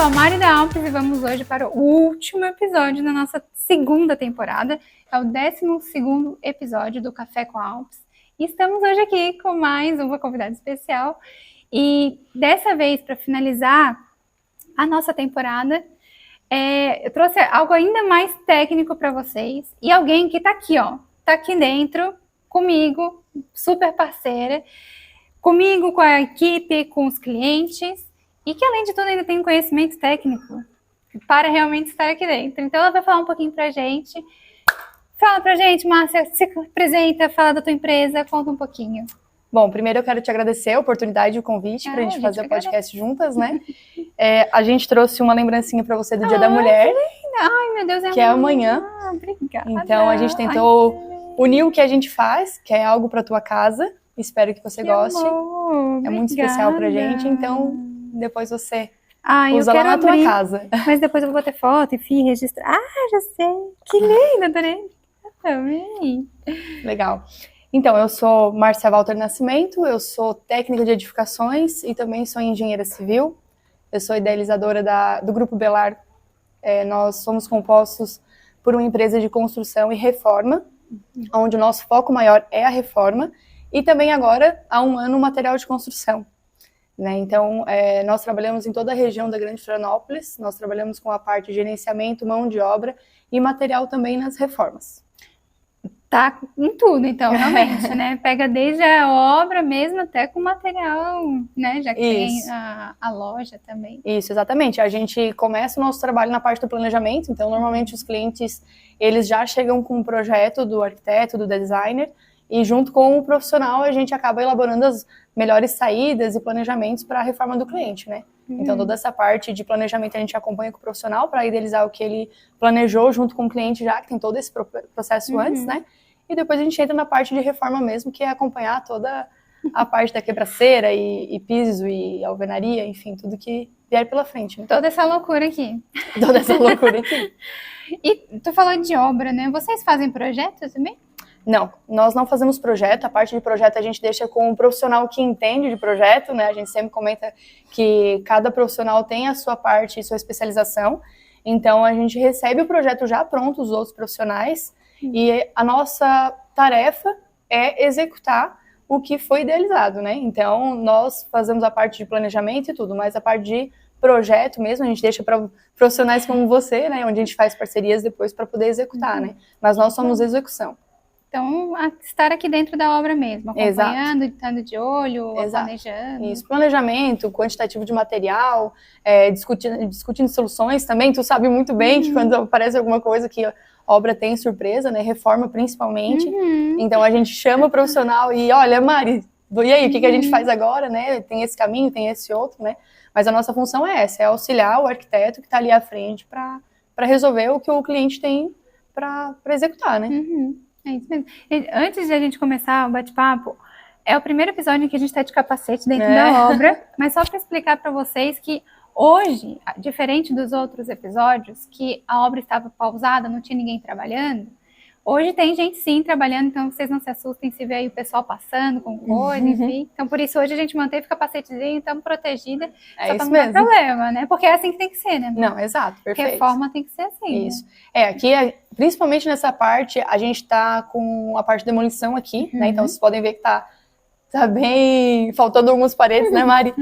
a Mari da Alpes e vamos hoje para o último episódio da nossa segunda temporada. É o 12º episódio do Café com a Alpes. E estamos hoje aqui com mais uma convidada especial. E dessa vez, para finalizar a nossa temporada, eu trouxe algo ainda mais técnico para vocês. E alguém que está aqui, ó, está aqui dentro, comigo, super parceira, comigo, com a equipe, com os clientes. E que, além de tudo, ainda tem um conhecimento técnico para realmente estar aqui dentro. Então, ela vai falar um pouquinho pra gente. Fala pra gente, Márcia, se apresenta, fala da tua empresa, conta um pouquinho. Bom, primeiro eu quero te agradecer a oportunidade e o convite pra gente fazer o podcast juntas, né? A gente trouxe uma lembrancinha pra você do Dia da Mulher. Ai, meu Deus, que é amanhã. Obrigada. Então, a gente tentou unir o que a gente faz, que é algo pra tua casa. Espero que você goste. Amor, é muito especial pra gente, então depois você usa lá na tua casa. Mas depois eu vou bater foto, enfim, registrar. Ah, já sei. Que lindo, adorei. Também. Legal. Então, eu sou Márcia Walter Nascimento, eu sou técnica de edificações e também sou engenheira civil. Eu sou idealizadora do Grupo Belar. Nós somos compostos por uma empresa de construção e reforma, onde o nosso foco maior é a reforma, e também agora, há um ano, o material de construção. Né? Então, nós trabalhamos em toda a região da Grande Florianópolis, nós trabalhamos com a parte de gerenciamento, mão de obra e material também nas reformas. Tá em tudo, então, realmente, né? Pega desde a obra mesmo até com material, né? Já que tem a loja também. Isso, exatamente. A gente começa o nosso trabalho na parte do planejamento, então, normalmente, os clientes, eles já chegam com um projeto do arquiteto, do designer, e junto com o profissional, a gente acaba elaborando as melhores saídas e planejamentos para a reforma do cliente, né? Então, toda essa parte de planejamento a gente acompanha com o profissional para idealizar o que ele planejou junto com o cliente já, que tem todo esse processo antes, né? E depois a gente entra na parte de reforma mesmo, que é acompanhar toda a parte da quebraceira e piso e alvenaria, enfim, tudo que vier pela frente. Né? Toda essa loucura aqui. Toda essa loucura aqui. E tu falou de obra, né? Vocês fazem projetos também? Não, nós não fazemos projeto, a parte de projeto a gente deixa com um profissional que entende de projeto, né? A gente sempre comenta que cada profissional tem a sua parte e sua especialização, então a gente recebe o projeto já pronto, os outros profissionais, e a nossa tarefa é executar o que foi idealizado, né? Então nós fazemos a parte de planejamento e tudo, mas a parte de projeto mesmo a gente deixa para profissionais como você, né? Onde a gente faz parcerias depois para poder executar, né? Mas nós somos execução. Então, estar aqui dentro da obra mesmo, acompanhando, estando de olho, planejando. Isso, planejamento, quantitativo de material, discutindo soluções também. Tu sabe muito bem que quando aparece alguma coisa que a obra tem surpresa, né? Reforma principalmente. Então, a gente chama o profissional e, olha, Mari, e aí, o que a gente faz agora, né? Tem esse caminho, tem esse outro, né? Mas a nossa função é essa, é auxiliar o arquiteto que está ali à frente para resolver o que o cliente tem para executar, né? É isso mesmo. Antes de a gente começar o bate-papo, é o primeiro episódio em que a gente está de capacete dentro da obra, mas só para explicar para vocês que hoje, diferente dos outros episódios, que a obra estava pausada, não tinha ninguém trabalhando, hoje tem gente sim trabalhando, então vocês não se assustem se ver aí o pessoal passando com coisa, enfim. Então por isso hoje a gente manteve o capacetezinho, estamos protegidas, só para não ter problema, né? Porque é assim que tem que ser, né? Não, exato, perfeito. Reforma tem que ser assim. Isso. Aqui, principalmente nessa parte, a gente está com a parte de demolição aqui, né? Então vocês podem ver que tá bem faltando algumas paredes, né, Mari?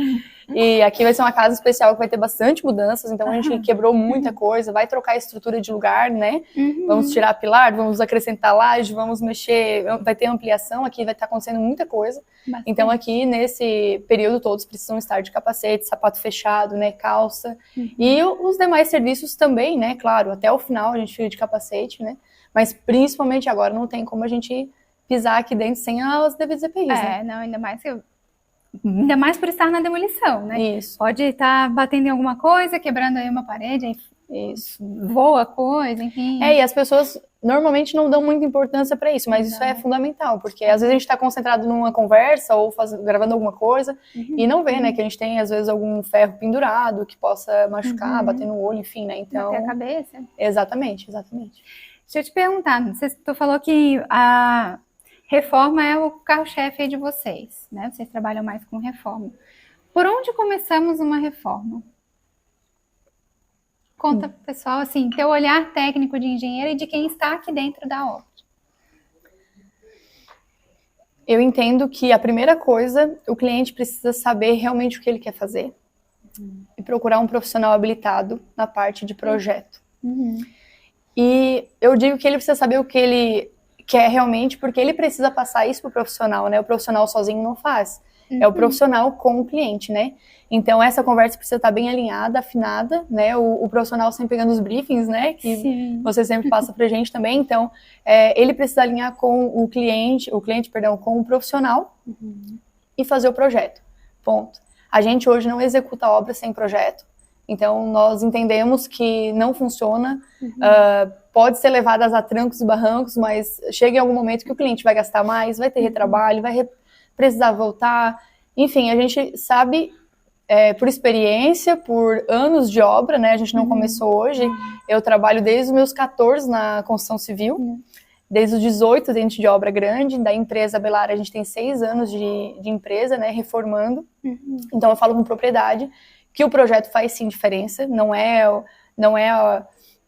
E aqui vai ser uma casa especial que vai ter bastante mudanças, então a gente quebrou muita coisa, vai trocar a estrutura de lugar, né? Vamos tirar pilar, vamos acrescentar laje, vamos mexer, vai ter ampliação, aqui vai estar acontecendo muita coisa. Bastante. Então aqui, nesse período, todos precisam estar de capacete, sapato fechado, né, calça. E os demais serviços também, né, claro, até o final a gente fica de capacete, né? Mas principalmente agora não tem como a gente pisar aqui dentro sem as devidas EPIs, né? Não, ainda mais por estar na demolição, né? Isso. Pode estar batendo em alguma coisa, quebrando aí uma parede, aí voa coisa, enfim. E as pessoas normalmente não dão muita importância para isso, mas isso é fundamental, porque às vezes a gente está concentrado numa conversa ou gravando alguma coisa e não vê, né, que a gente tem às vezes algum ferro pendurado que possa machucar, bater no olho, enfim, né? Então, bater a cabeça. Exatamente. Deixa eu te perguntar, tu falou que a reforma é o carro-chefe de vocês, né? Vocês trabalham mais com reforma. Por onde começamos uma reforma? Conta pro pessoal, assim, teu olhar técnico de engenheiro e de quem está aqui dentro da obra. Eu entendo que a primeira coisa, o cliente precisa saber realmente o que ele quer fazer e procurar um profissional habilitado na parte de projeto. E eu digo que ele precisa saber o que ele quer realmente, porque ele precisa passar isso pro profissional, né? O profissional sozinho não faz. É o profissional com o cliente, né? Então, essa conversa precisa estar bem alinhada, afinada, né? O profissional sempre pegando os briefings, né? Que você sempre passa pra gente também. Então, ele precisa alinhar com o cliente, com o profissional e fazer o projeto. Ponto. A gente hoje não executa a obra sem projeto. Então, nós entendemos que não funciona, pode ser levadas a trancos e barrancos, mas chega em algum momento que o cliente vai gastar mais, vai ter retrabalho, vai precisar voltar. Enfim, a gente sabe, por experiência, por anos de obra, né? A gente não começou hoje. Eu trabalho desde os meus 14 na construção civil, desde os 18 dentro de obra grande. Da empresa Belar, a gente tem 6 anos de empresa, né? Reformando. Então, eu falo com propriedade que o projeto faz sim diferença, não é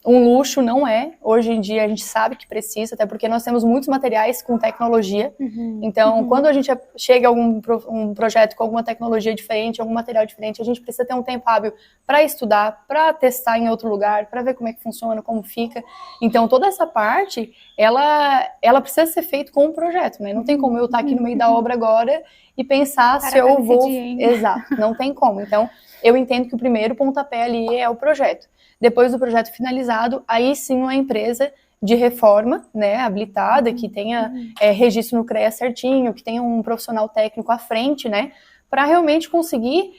um luxo, não é. Hoje em dia a gente sabe que precisa, até porque nós temos muitos materiais com tecnologia. Então, quando a gente chega a um projeto com alguma tecnologia diferente, algum material diferente, a gente precisa ter um tempo hábil para estudar, para testar em outro lugar, para ver como é que funciona, como fica. Então, toda essa parte, ela precisa ser feita com um projeto, né? Não tem como eu estar aqui no meio da obra agora e pensar se eu vou... Exato, não tem como. Então, eu entendo que o primeiro pontapé ali é o projeto. Depois do projeto finalizado, aí sim uma empresa de reforma, né, habilitada, que tenha registro no CREA certinho, que tenha um profissional técnico à frente, né, para realmente conseguir,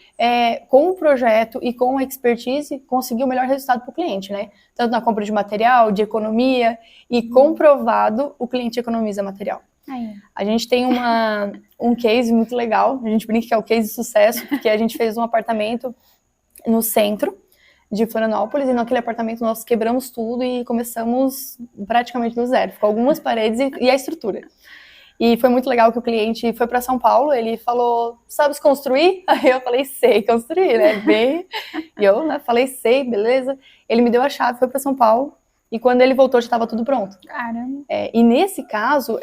com o projeto e com a expertise, conseguir o melhor resultado para o cliente, né? Tanto na compra de material, de economia, e comprovado, o cliente economiza material. A gente tem um case muito legal, a gente brinca que é o case de sucesso, porque a gente fez um apartamento no centro de Florianópolis, e naquele apartamento nós quebramos tudo e começamos praticamente do zero. Ficou algumas paredes e a estrutura. E foi muito legal que o cliente foi para São Paulo, ele falou, sabes construir? Aí eu falei, sei construir, né? E eu, né, falei, sei, beleza. Ele me deu a chave, foi para São Paulo, e quando ele voltou já estava tudo pronto. Caramba. E nesse caso,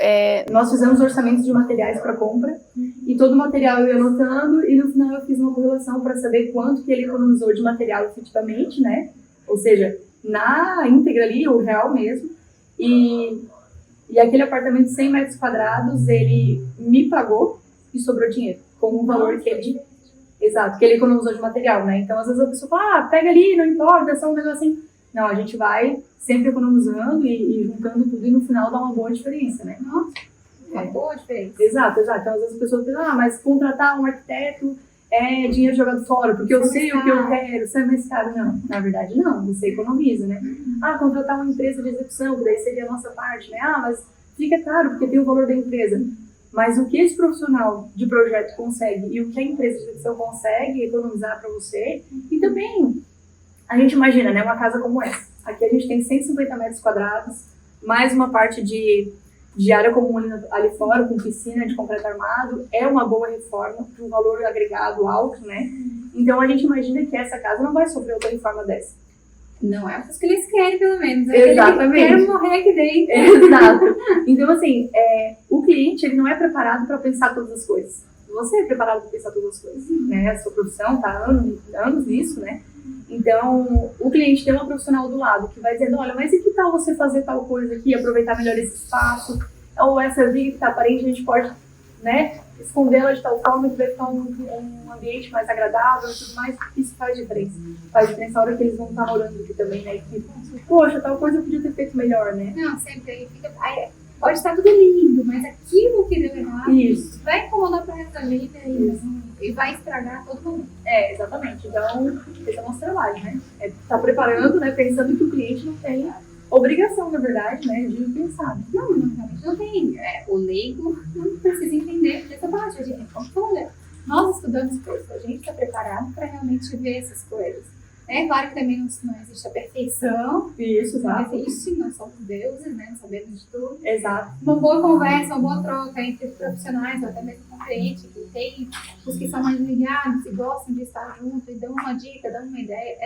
nós fizemos orçamentos de materiais para compra, e todo o material eu ia anotando, e no final eu fiz uma correlação para saber quanto que ele economizou de material efetivamente, né? Ou seja, na íntegra ali, o real mesmo. E aquele apartamento de 100 metros quadrados, ele me pagou e sobrou dinheiro, com o valor que ele... Exato, que ele economizou de material, né? Então, às vezes a pessoa fala, pega ali, não importa, é só um negocinho. Não, a gente vai sempre economizando e juntando tudo, e no final dá uma boa diferença, né? Nossa, uma boa diferença. Exato. Então, às vezes as pessoas pensam, mas contratar um arquiteto é dinheiro jogado fora, porque eu sei o que eu quero, isso é mais caro. Não, na verdade não, você economiza, né? Contratar uma empresa de execução, que daí seria a nossa parte, né? Mas fica caro, porque tem o valor da empresa. Mas o que esse profissional de projeto consegue e o que a empresa de execução consegue economizar para você, e também... A gente imagina, né, uma casa como essa. Aqui a gente tem 150 metros quadrados, mais uma parte de área comum ali fora, com piscina de concreto armado. É uma boa reforma, com um valor agregado alto, né? Então a gente imagina que essa casa não vai sofrer outra reforma dessa. Não é porque eles querem, pelo menos. Exatamente. Eles querem morrer aqui dentro. Exato. Então, assim, o cliente ele não é preparado para pensar todas as coisas. Você é preparado para pensar todas as coisas, né? A sua profissão está há anos nisso, né? Então, o cliente tem uma profissional do lado que vai dizendo, olha, mas e que tal você fazer tal coisa aqui, aproveitar melhor esse espaço, ou essa viga que está aparente, a gente pode, né, escondê-la de tal forma que vai ficar um ambiente mais agradável e tudo mais. Isso faz diferença. Faz diferença a hora que eles vão estar morando aqui também, né, que, poxa, tal coisa eu podia ter feito melhor, né? Não, sempre aí fica... Pode estar tudo lindo, mas aquilo que deu errado vai incomodar pro resto da vida e vai estragar todo mundo. Exatamente. Então, esse é o nosso trabalho, né? Tá preparando, né? Pensando que o cliente não tem obrigação, na verdade, né? De pensar. Não, realmente não tem. O leigo não precisa entender dessa parte. A gente, olha, nós estudamos coisas, a gente está preparado para realmente ver essas coisas. É claro que também não existe a perfeição. Isso, exato. Não existe, nós somos deuses, né? Não sabemos de tudo. Exato. Uma boa conversa, uma boa troca entre profissionais, ou até mesmo com o cliente, que tem os que são mais ligados e gostam de estar junto e dão uma dica, dão uma ideia.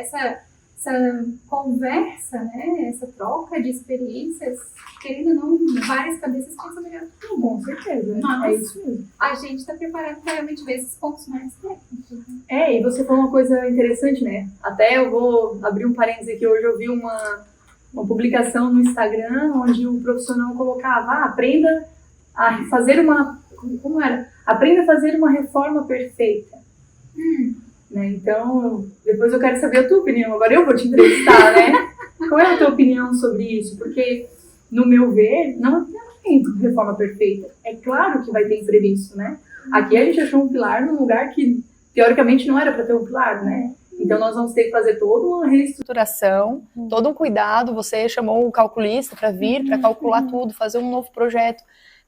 essa conversa, né? Essa troca de experiências, querendo ou não, várias cabeças pensam melhor que uma. Com certeza, Mas é isso mesmo. a gente está preparado para realmente ver esses pontos mais técnicos. E você falou uma coisa interessante, né? Até eu vou abrir um parênteses aqui. Hoje eu vi uma publicação no Instagram onde o profissional colocava, aprenda a fazer uma... Como era? Aprenda a fazer uma reforma perfeita. Né? Então, depois eu quero saber a tua opinião. Agora eu vou te entrevistar, né? Qual é a tua opinião sobre isso? Porque, no meu ver, não tem reforma perfeita. É claro que vai ter imprevisto, né? Aqui a gente achou um pilar num lugar que, teoricamente, não era para ter um pilar, né? Então, nós vamos ter que fazer toda uma reestruturação, todo um cuidado. Você chamou o calculista para vir, para calcular tudo, fazer um novo projeto,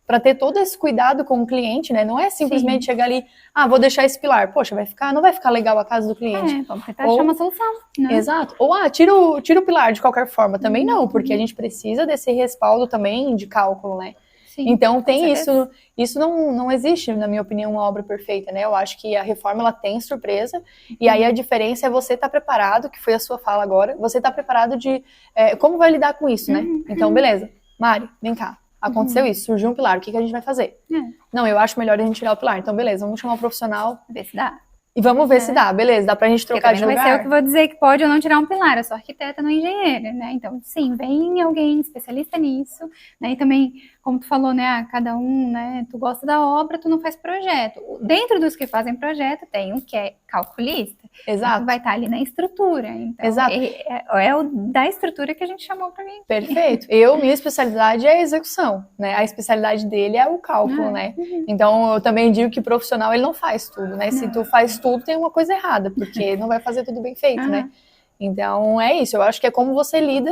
para ter todo esse cuidado com o cliente, né? Não é simplesmente chegar ali, vou deixar esse pilar. Poxa, não vai ficar legal a casa do cliente. Vamos tentar achar uma solução, né? Exato. Ou, tira o pilar de qualquer forma. Também não, porque a gente precisa desse respaldo também de cálculo, né? Sim, então tem isso não existe, na minha opinião, uma obra perfeita, né? Eu acho que a reforma, ela tem surpresa, e aí a diferença é você estar preparado, que foi a sua fala agora, você estar preparado de como vai lidar com isso, né? Então, beleza, Mari, vem cá, aconteceu isso, surgiu um pilar, o que a gente vai fazer? Não, eu acho melhor a gente tirar o pilar, então beleza, vamos chamar um profissional, ver se dá. E vamos ver se dá, beleza, dá pra gente trocar de lugar. Vai ser eu que vou dizer que pode ou não tirar um pilar, eu sou arquiteta, não engenheira, né? Então, sim, vem alguém especialista nisso, né? E também, como tu falou, né, cada um, né, tu gosta da obra, tu não faz projeto. Dentro dos que fazem projeto, tem um que é calculista. Exato. Vai estar ali na estrutura. Então, exato. É o da estrutura que a gente chamou pra mim. Perfeito. Minha especialidade é a execução, né? A especialidade dele é o cálculo, né? Então, eu também digo que profissional, ele não faz tudo, né? Se tu faz tudo, tem uma coisa errada, porque não vai fazer tudo bem feito, né? Então, é isso. Eu acho que é como você lida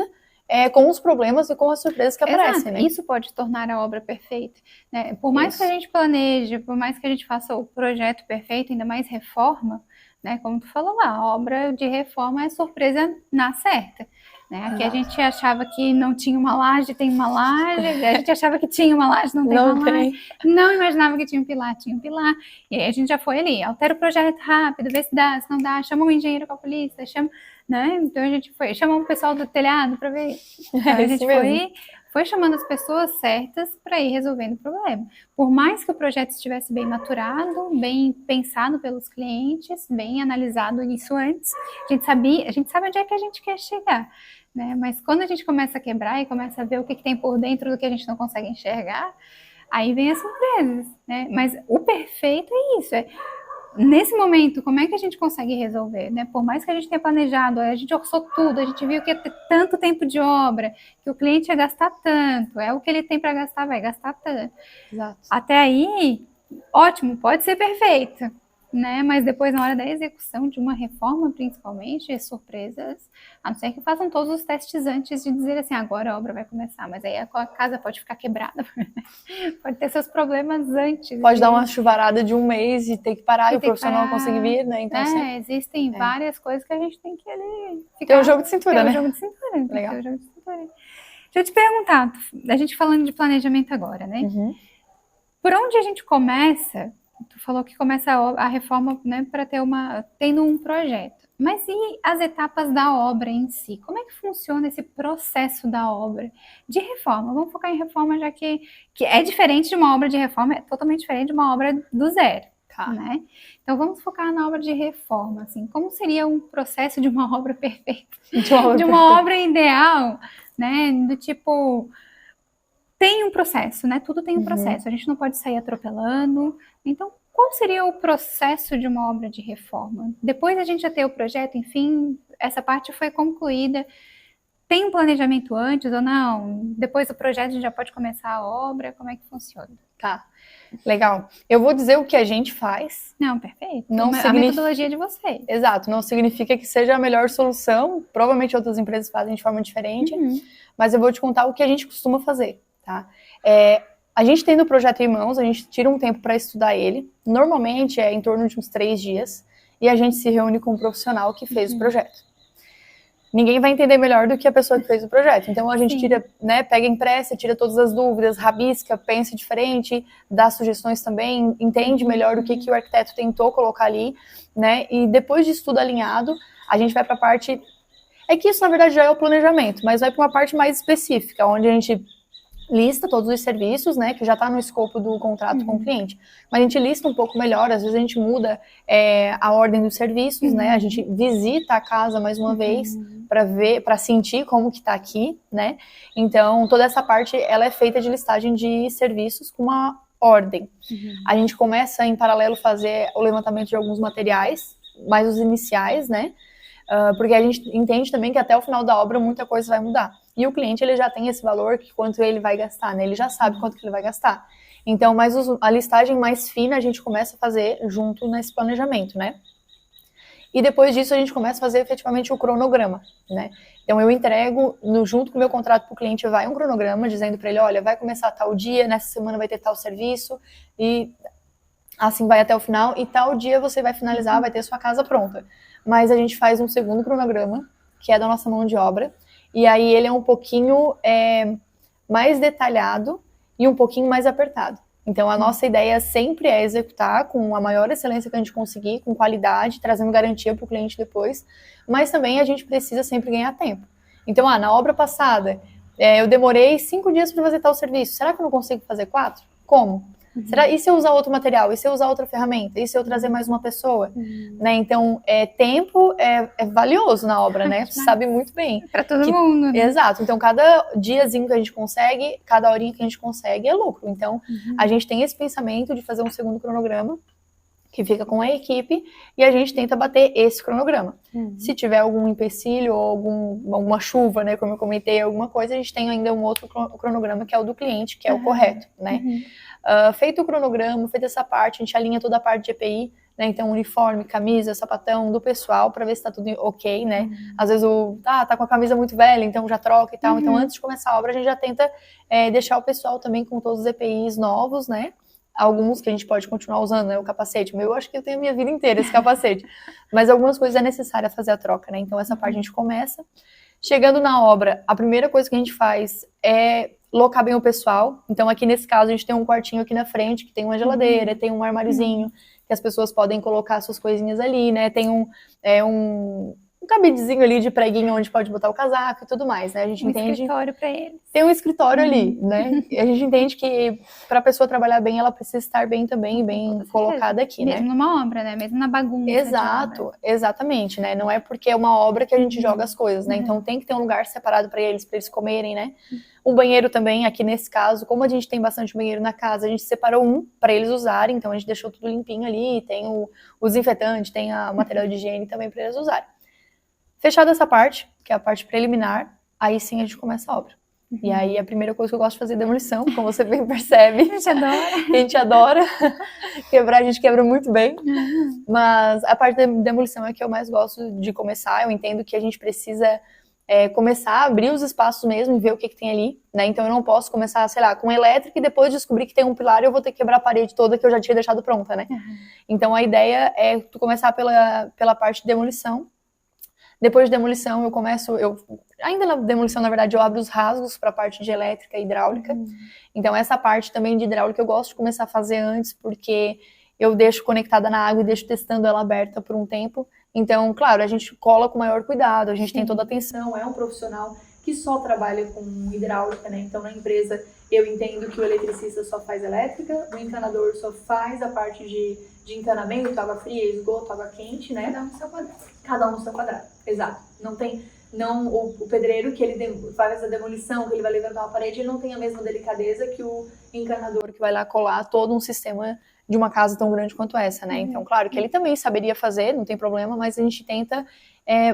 com os problemas e com as surpresas que aparecem, né? Isso pode tornar a obra perfeita, né? Por mais que a gente planeje, por mais que a gente faça o projeto perfeito, ainda mais reforma, né? Como tu falou lá, a obra de reforma é surpresa na certa. Né? Aqui a gente achava que não tinha uma laje, tem uma laje. A gente achava que tinha uma laje, não tem uma laje. Não imaginava que tinha um pilar, tinha um pilar. E aí a gente já foi ali, altera o projeto rápido, vê se dá, se não dá, chama um engenheiro calculista, chama, né? Então a gente foi, chamou o pessoal do telhado para ver. Então, a gente foi chamando as pessoas certas para ir resolvendo o problema. Por mais que o projeto estivesse bem maturado, bem pensado pelos clientes, bem analisado isso antes, a gente sabe onde é que a gente quer chegar, né? Mas quando a gente começa a quebrar e começa a ver o que tem por dentro do que a gente não consegue enxergar, aí vem as surpresas, né? Mas o perfeito é isso, nesse momento, como é que a gente consegue resolver, né? Por mais que a gente tenha planejado, a gente orçou tudo, a gente viu que ia ter tanto tempo de obra, que o cliente ia gastar tanto, o que ele tem para gastar, vai gastar tanto. Exato. Até aí, ótimo, pode ser perfeito, né? Mas depois, na hora da execução de uma reforma, principalmente, surpresas, a não ser que façam todos os testes antes de dizer assim, agora a obra vai começar, mas aí a casa pode ficar quebrada, pode ter seus problemas antes. Pode dar uma chuvarada de um mês e ter que parar e o profissional não conseguir vir, né? Então, existem várias coisas que a gente tem que ali ficar... Tem um jogo de cintura, né? Tem um jogo de cintura, legal. Tem um jogo de cintura. Deixa eu te perguntar, a gente falando de planejamento agora, né? Por onde a gente começa? Tu falou que começa a reforma, né, para tendo um projeto. Mas e as etapas da obra em si? Como é que funciona esse processo da obra de reforma? Vamos focar em reforma, já que é diferente de uma obra de reforma, é totalmente diferente de uma obra do zero, né? Então vamos focar na obra de reforma, assim, como seria um processo de uma obra perfeita? De uma obra ideal, né? Do tipo... Tem um processo, né? Tudo tem um processo. A gente não pode sair atropelando. Então, qual seria o processo de uma obra de reforma? Depois a gente já ter o projeto, enfim, essa parte foi concluída. Tem um planejamento antes ou não? Depois do projeto a gente já pode começar a obra? Como é que funciona? Tá, legal. Eu vou dizer o que a gente faz. Não, perfeito. A metodologia de vocês. Exato, não significa que seja a melhor solução. Provavelmente outras empresas fazem de forma diferente. Mas eu vou te contar o que a gente costuma fazer. Tá? A gente tendo o projeto em mãos, a gente tira um tempo para estudar ele. Normalmente é em torno de uns 3 dias. E a gente se reúne com um profissional que fez o projeto. Ninguém vai entender melhor do que a pessoa que fez o projeto. Então a gente tira, né, pega impressa, tira todas as dúvidas, rabisca, pensa diferente, dá sugestões também, entende melhor o que o arquiteto tentou colocar ali, né? E depois de tudo alinhado, a gente vai para a parte... É que isso, na verdade, já é o planejamento, mas vai para uma parte mais específica, onde a gente lista todos os serviços, né, que já está no escopo do contrato com o cliente. Mas a gente lista um pouco melhor, às vezes a gente muda a ordem dos serviços, né, a gente visita a casa mais uma vez para ver, para sentir como que está aqui, né. Então, toda essa parte, ela é feita de listagem de serviços com uma ordem. A gente começa, em paralelo, fazer o levantamento de alguns materiais, mais os iniciais, né, porque a gente entende também que até o final da obra muita coisa vai mudar. E o cliente, ele já tem esse valor, que quanto ele vai gastar, né? Ele já sabe quanto que ele vai gastar. Então, mas a listagem mais fina a gente começa a fazer junto nesse planejamento, né? E depois disso a gente começa a fazer efetivamente o cronograma, né? Então eu entrego, junto com o meu contrato para o cliente, vai um cronograma dizendo para ele, olha, vai começar tal dia, nessa semana vai ter tal serviço, e assim vai até o final, e tal dia você vai finalizar, vai ter sua casa pronta. Mas a gente faz um segundo cronograma, que é da nossa mão de obra, e aí ele é um pouquinho mais detalhado e um pouquinho mais apertado. Então a nossa ideia sempre é executar com a maior excelência que a gente conseguir, com qualidade, trazendo garantia para o cliente depois, mas também a gente precisa sempre ganhar tempo. Então, na obra passada, eu demorei 5 dias para fazer tal serviço, será que eu não consigo fazer 4? Como? E se eu usar outro material? E se eu usar outra ferramenta? E se eu trazer mais uma pessoa? Né? Então, tempo é valioso na obra, né? Você sabe muito bem. Para todo mundo. Né? Exato. Então, cada diazinho que a gente consegue, cada horinha que a gente consegue é lucro. Então, a gente tem esse pensamento de fazer um segundo cronograma, que fica com a equipe, e a gente tenta bater esse cronograma. Se tiver algum empecilho ou alguma chuva, né, como eu comentei, alguma coisa, a gente tem ainda um outro cronograma, que é o do cliente, que é o correto, né? Feito o cronograma, feita essa parte, a gente alinha toda a parte de EPI, né? Então, uniforme, camisa, sapatão do pessoal, para ver se tá tudo ok, né? Às vezes tá com a camisa muito velha, então já troca e tal. Então, antes de começar a obra, a gente já tenta deixar o pessoal também com todos os EPIs novos, né? Alguns que a gente pode continuar usando, né? O capacete. Eu acho que eu tenho a minha vida inteira esse capacete. Mas algumas coisas é necessário fazer a troca, né? Então, essa parte a gente começa. Chegando na obra, a primeira coisa que a gente faz é locar bem o pessoal. Então, aqui nesse caso, a gente tem um quartinho aqui na frente, que tem uma geladeira, tem um armáriozinho, que as pessoas podem colocar suas coisinhas ali, né? Tem um cabidezinho ali de preguinho onde pode botar o casaco e tudo mais, né? A gente entende... escritório para eles. Tem um escritório ali, né? E a gente entende que para a pessoa trabalhar bem, ela precisa estar bem também, bem colocada aqui, né? Mesmo numa obra, né? Mesmo na bagunça. Exato, exatamente, né? Não é porque é uma obra que a gente joga as coisas, né? Então tem que ter um lugar separado para eles comerem, né? O banheiro também, aqui nesse caso, como a gente tem bastante banheiro na casa, a gente separou um para eles usarem, então a gente deixou tudo limpinho ali, tem o desinfetante, tem o material de higiene também para eles usarem. Fechada essa parte, que é a parte preliminar, aí sim a gente começa a obra. E aí a primeira coisa que eu gosto de fazer é demolição, como você bem percebe. A gente adora. A gente adora quebrar, a gente quebra muito bem. Mas a parte da demolição é que eu mais gosto de começar. Eu entendo que a gente precisa começar a abrir os espaços mesmo e ver o que tem ali, né? Então eu não posso começar, sei lá, com elétrica e depois descobrir que tem um pilar e eu vou ter que quebrar a parede toda que eu já tinha deixado pronta, né? Então a ideia é tu começar pela parte de demolição. Depois de demolição, ainda na demolição, na verdade, eu abro os rasgos para a parte de elétrica e hidráulica. Então, essa parte também de hidráulica eu gosto de começar a fazer antes, porque eu deixo conectada na água e deixo testando ela aberta por um tempo. Então, claro, a gente cola com maior cuidado, a gente tem toda a atenção. É um profissional que só trabalha com hidráulica, né? Então, na empresa, eu entendo que o eletricista só faz elétrica, o encanador só faz a parte de encanamento, água fria, esgoto, água quente, né? Cada um no seu quadrado. Cada um no seu quadrado, exato. Não o pedreiro que ele faz a demolição, que ele vai levantar uma parede, ele não tem a mesma delicadeza que o encanador que vai lá colar todo um sistema de uma casa tão grande quanto essa, né? Então, claro que ele também saberia fazer, não tem problema, mas a gente tenta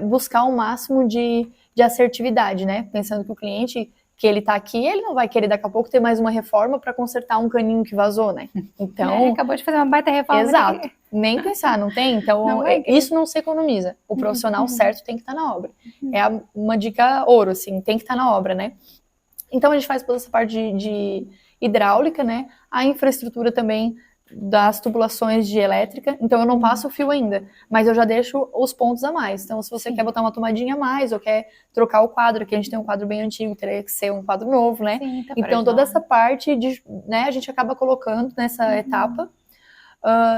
buscar o máximo de assertividade, né? Pensando que o cliente, que ele tá aqui, ele não vai querer daqui a pouco ter mais uma reforma para consertar um caninho que vazou, né? Então... acabou de fazer uma baita reforma. Exato. Nem pensar, não tem? Então, isso não se economiza. O profissional certo tem que estar na obra. É uma dica ouro, assim, tem que estar na obra, né? Então, a gente faz toda essa parte de hidráulica, né? A infraestrutura também das tubulações de elétrica, então eu não passo o fio ainda, mas eu já deixo os pontos a mais. Então, se você quer botar uma tomadinha a mais, ou quer trocar o quadro, que a gente tem um quadro bem antigo, teria que ser um quadro novo, né? Sim, então, toda essa parte, a gente acaba colocando nessa etapa.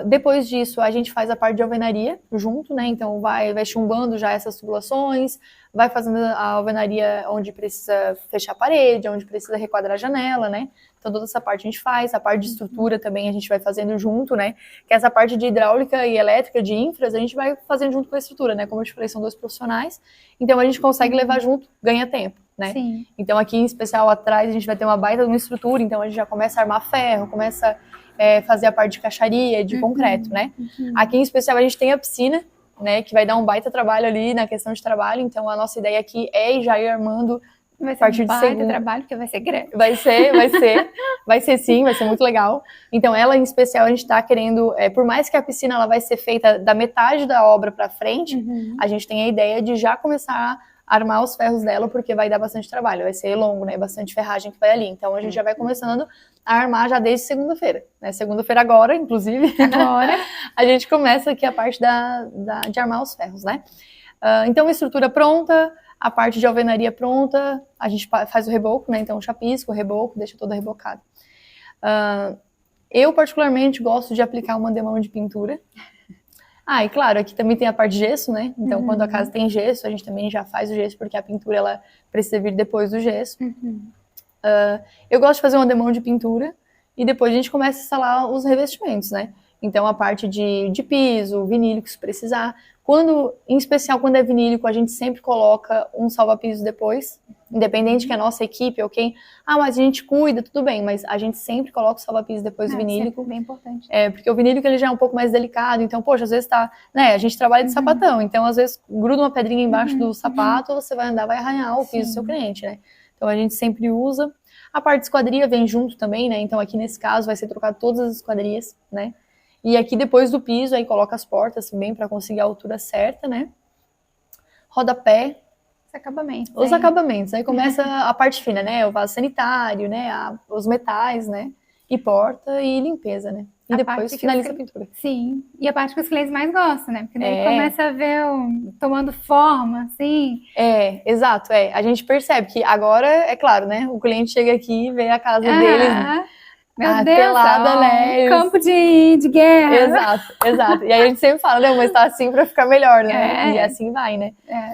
Depois disso, a gente faz a parte de alvenaria junto, né? Então vai chumbando já essas tubulações, vai fazendo a alvenaria onde precisa fechar a parede, onde precisa requadrar a janela, né? Então toda essa parte a gente faz, a parte de estrutura também a gente vai fazendo junto, né? Que essa parte de hidráulica e elétrica, de infras, a gente vai fazendo junto com a estrutura, né? Como eu te falei, são 2 profissionais, então a gente consegue levar junto, ganha tempo, né? Sim. Então aqui em especial atrás a gente vai ter uma baita de uma estrutura, então a gente já começa a armar ferro, começa fazer a parte de caixaria, de concreto, né? Aqui em especial a gente tem a piscina, né, que vai dar um baita trabalho ali na questão de trabalho, então a nossa ideia aqui é já ir armando Vai a ser partir um de baita segunda. trabalho, porque vai ser grande. Vai ser sim, vai ser muito legal. Então ela em especial a gente tá querendo, por mais que a piscina ela vai ser feita da metade da obra para frente, a gente tem a ideia de já começar a armar os ferros dela, porque vai dar bastante trabalho, vai ser longo, né, bastante ferragem que vai ali. Então a gente já vai começando a armar já desde segunda-feira, né, segunda-feira agora, inclusive, Agora. a gente começa aqui a parte de armar os ferros, né. Então a estrutura pronta, a parte de alvenaria pronta, a gente faz o reboco, né, então chapisco, o reboco, deixa toda rebocada. Eu particularmente gosto de aplicar uma demão de pintura. E claro, aqui também tem a parte de gesso, né? Então, quando a casa tem gesso, a gente também já faz o gesso, porque a pintura, ela precisa vir depois do gesso. Eu gosto de fazer uma demão de pintura e depois a gente começa a instalar os revestimentos, né? Então, a parte de piso, vinílico, se precisar. Em especial quando é vinílico, a gente sempre coloca um salva-piso depois, independente que a nossa equipe ou quem... mas a gente cuida, tudo bem, mas a gente sempre coloca o salva-piso depois do vinílico. É bem importante. Porque o vinílico ele já é um pouco mais delicado, então, poxa, às vezes né, a gente trabalha de sapatão, então às vezes gruda uma pedrinha embaixo do sapato, você vai andar, vai arranhar o piso do seu cliente, né? Então a gente sempre usa. A parte de esquadria vem junto também, né? Então aqui nesse caso vai ser trocado todas as esquadrias, né? E aqui depois do piso, aí coloca as portas também para conseguir a altura certa, né? Rodapé. Os acabamentos. Aí começa a parte fina, né? O vaso sanitário, né? Os metais, né? E porta e limpeza, né? E depois finaliza a pintura. Sim. E a parte que os clientes mais gostam, né? Porque daí começa a ver tomando forma, assim. Exato. A gente percebe que agora, é claro, né? O cliente chega aqui e vê a casa deles... Meu Deus, telada, né? Campo de guerra. Exato. E aí a gente sempre fala, não, mas tá assim pra ficar melhor, né? E assim vai, né?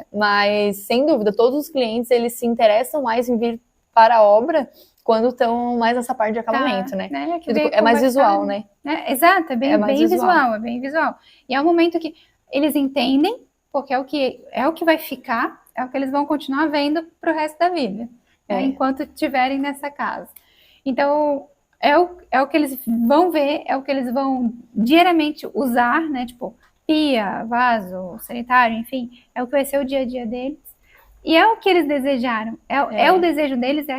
Mas, sem dúvida, todos os clientes, eles se interessam mais em vir para a obra quando estão mais nessa parte de acabamento, né? É mais visual, né? Exato, é bem visual. E é um momento que eles entendem, porque é o que vai ficar, é o que eles vão continuar vendo pro resto da vida, né? Enquanto estiverem nessa casa. Então... É o que eles vão ver, é o que eles vão diariamente usar, né? Tipo, pia, vaso, sanitário, enfim. É o que vai ser o dia a dia deles. E é o que eles desejaram. O desejo deles, é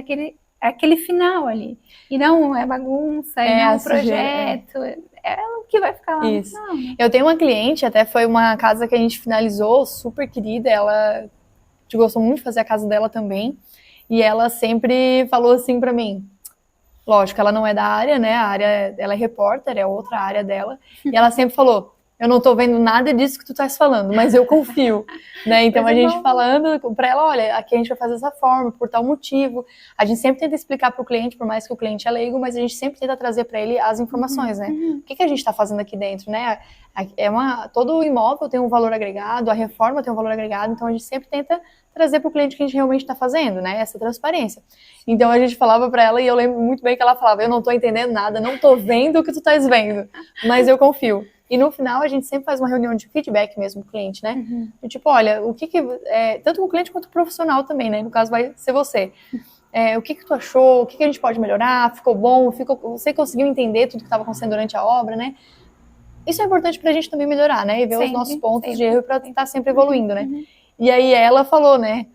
aquele final ali. E não é bagunça, e não é um projeto. É o que vai ficar lá no final. Né? Eu tenho uma cliente, até foi uma casa que a gente finalizou, super querida. Ela gostou muito de fazer a casa dela também. E ela sempre falou assim pra mim... Lógico, ela não é da área, né? A área, ela é repórter, é outra área dela. E ela sempre falou, eu não tô vendo nada disso que tu estás falando, mas eu confio, né? Então a gente falando pra ela, olha, aqui a gente vai fazer dessa forma, por tal motivo. A gente sempre tenta explicar pro cliente, por mais que o cliente é leigo, mas a gente sempre tenta trazer pra ele as informações, né? O que a gente tá fazendo aqui dentro, né? Todo o imóvel tem um valor agregado, a reforma tem um valor agregado, então a gente sempre tenta trazer para o cliente o que a gente realmente está fazendo, né? Essa transparência. Então a gente falava para ela, e eu lembro muito bem que ela falava, eu não estou entendendo nada, não estou vendo o que tu estás vendo, mas eu confio. E no final a gente sempre faz uma reunião de feedback mesmo com o cliente, né? Tipo, olha, o que tanto com o cliente quanto o profissional também, né? No caso vai ser você. O que tu achou, o que a gente pode melhorar, ficou bom, você conseguiu entender tudo que estava acontecendo durante a obra, né? Isso é importante pra gente também melhorar, né? E ver os nossos pontos de erro para tentar sempre evoluindo, né? E aí ela falou, né?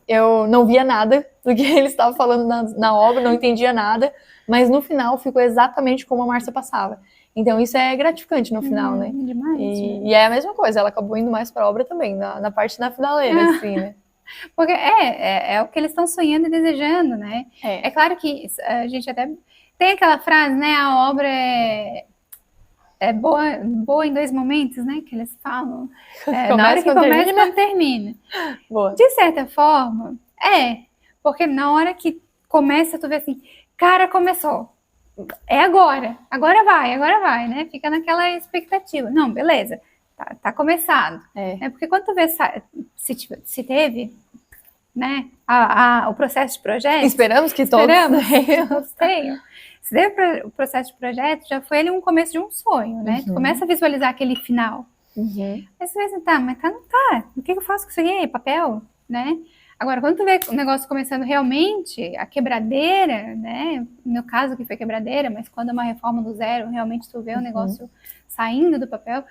Eu não via nada do que ele estava falando na obra, não entendia nada, mas no final ficou exatamente como a Márcia passava. Então isso é gratificante no final, né? Demais. E é a mesma coisa, ela acabou indo mais para a obra também, na parte da finaleira, assim, né? Porque é o que eles estão sonhando e desejando, né? É claro que a gente até tem aquela frase, né? A obra é boa em 2 momentos, né? Que eles falam. Na hora que começa e quando termina. Boa. De certa forma, porque na hora que começa, tu vê assim, cara, começou. é agora vai, né? Fica naquela expectativa. Não, beleza, tá começado. Né? Porque quando tu vê se teve, né, o processo de projeto... Esperamos que todos tenham. Se teve o processo de projeto, já foi ali um começo de um sonho, né? Tu começa a visualizar aquele final. Aí você vai assim, mas não tá. O que eu faço com isso aí? Papel, né? Agora, quando tu vê o negócio começando realmente, a quebradeira, né? No caso que foi quebradeira, mas quando é uma reforma do zero, realmente tu vê o negócio saindo do papel,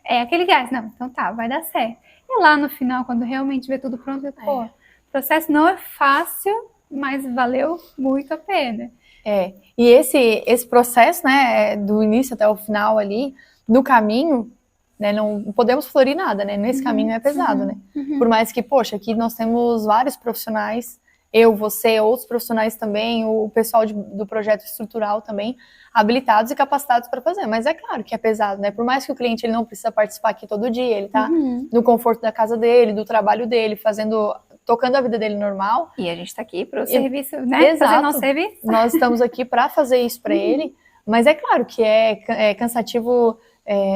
é aquele gás. Não, então tá, vai dar certo. E lá no final, quando realmente vê tudo pronto, pô, o processo não é fácil, mas valeu muito a pena. E esse processo, né, do início até o final ali, no caminho, né, não podemos florir nada, né, nesse caminho é pesado, né, por mais que, poxa, aqui nós temos vários profissionais, eu, você, outros profissionais também, o pessoal do projeto estrutural também, habilitados e capacitados para fazer, mas é claro que é pesado, né, por mais que o cliente ele não precisa participar aqui todo dia, ele tá no conforto da casa dele, do trabalho dele, tocando a vida dele normal. E a gente tá aqui para o serviço, né? Exato. Fazer nosso serviço. Nós estamos aqui para fazer isso para ele, mas é claro que é cansativo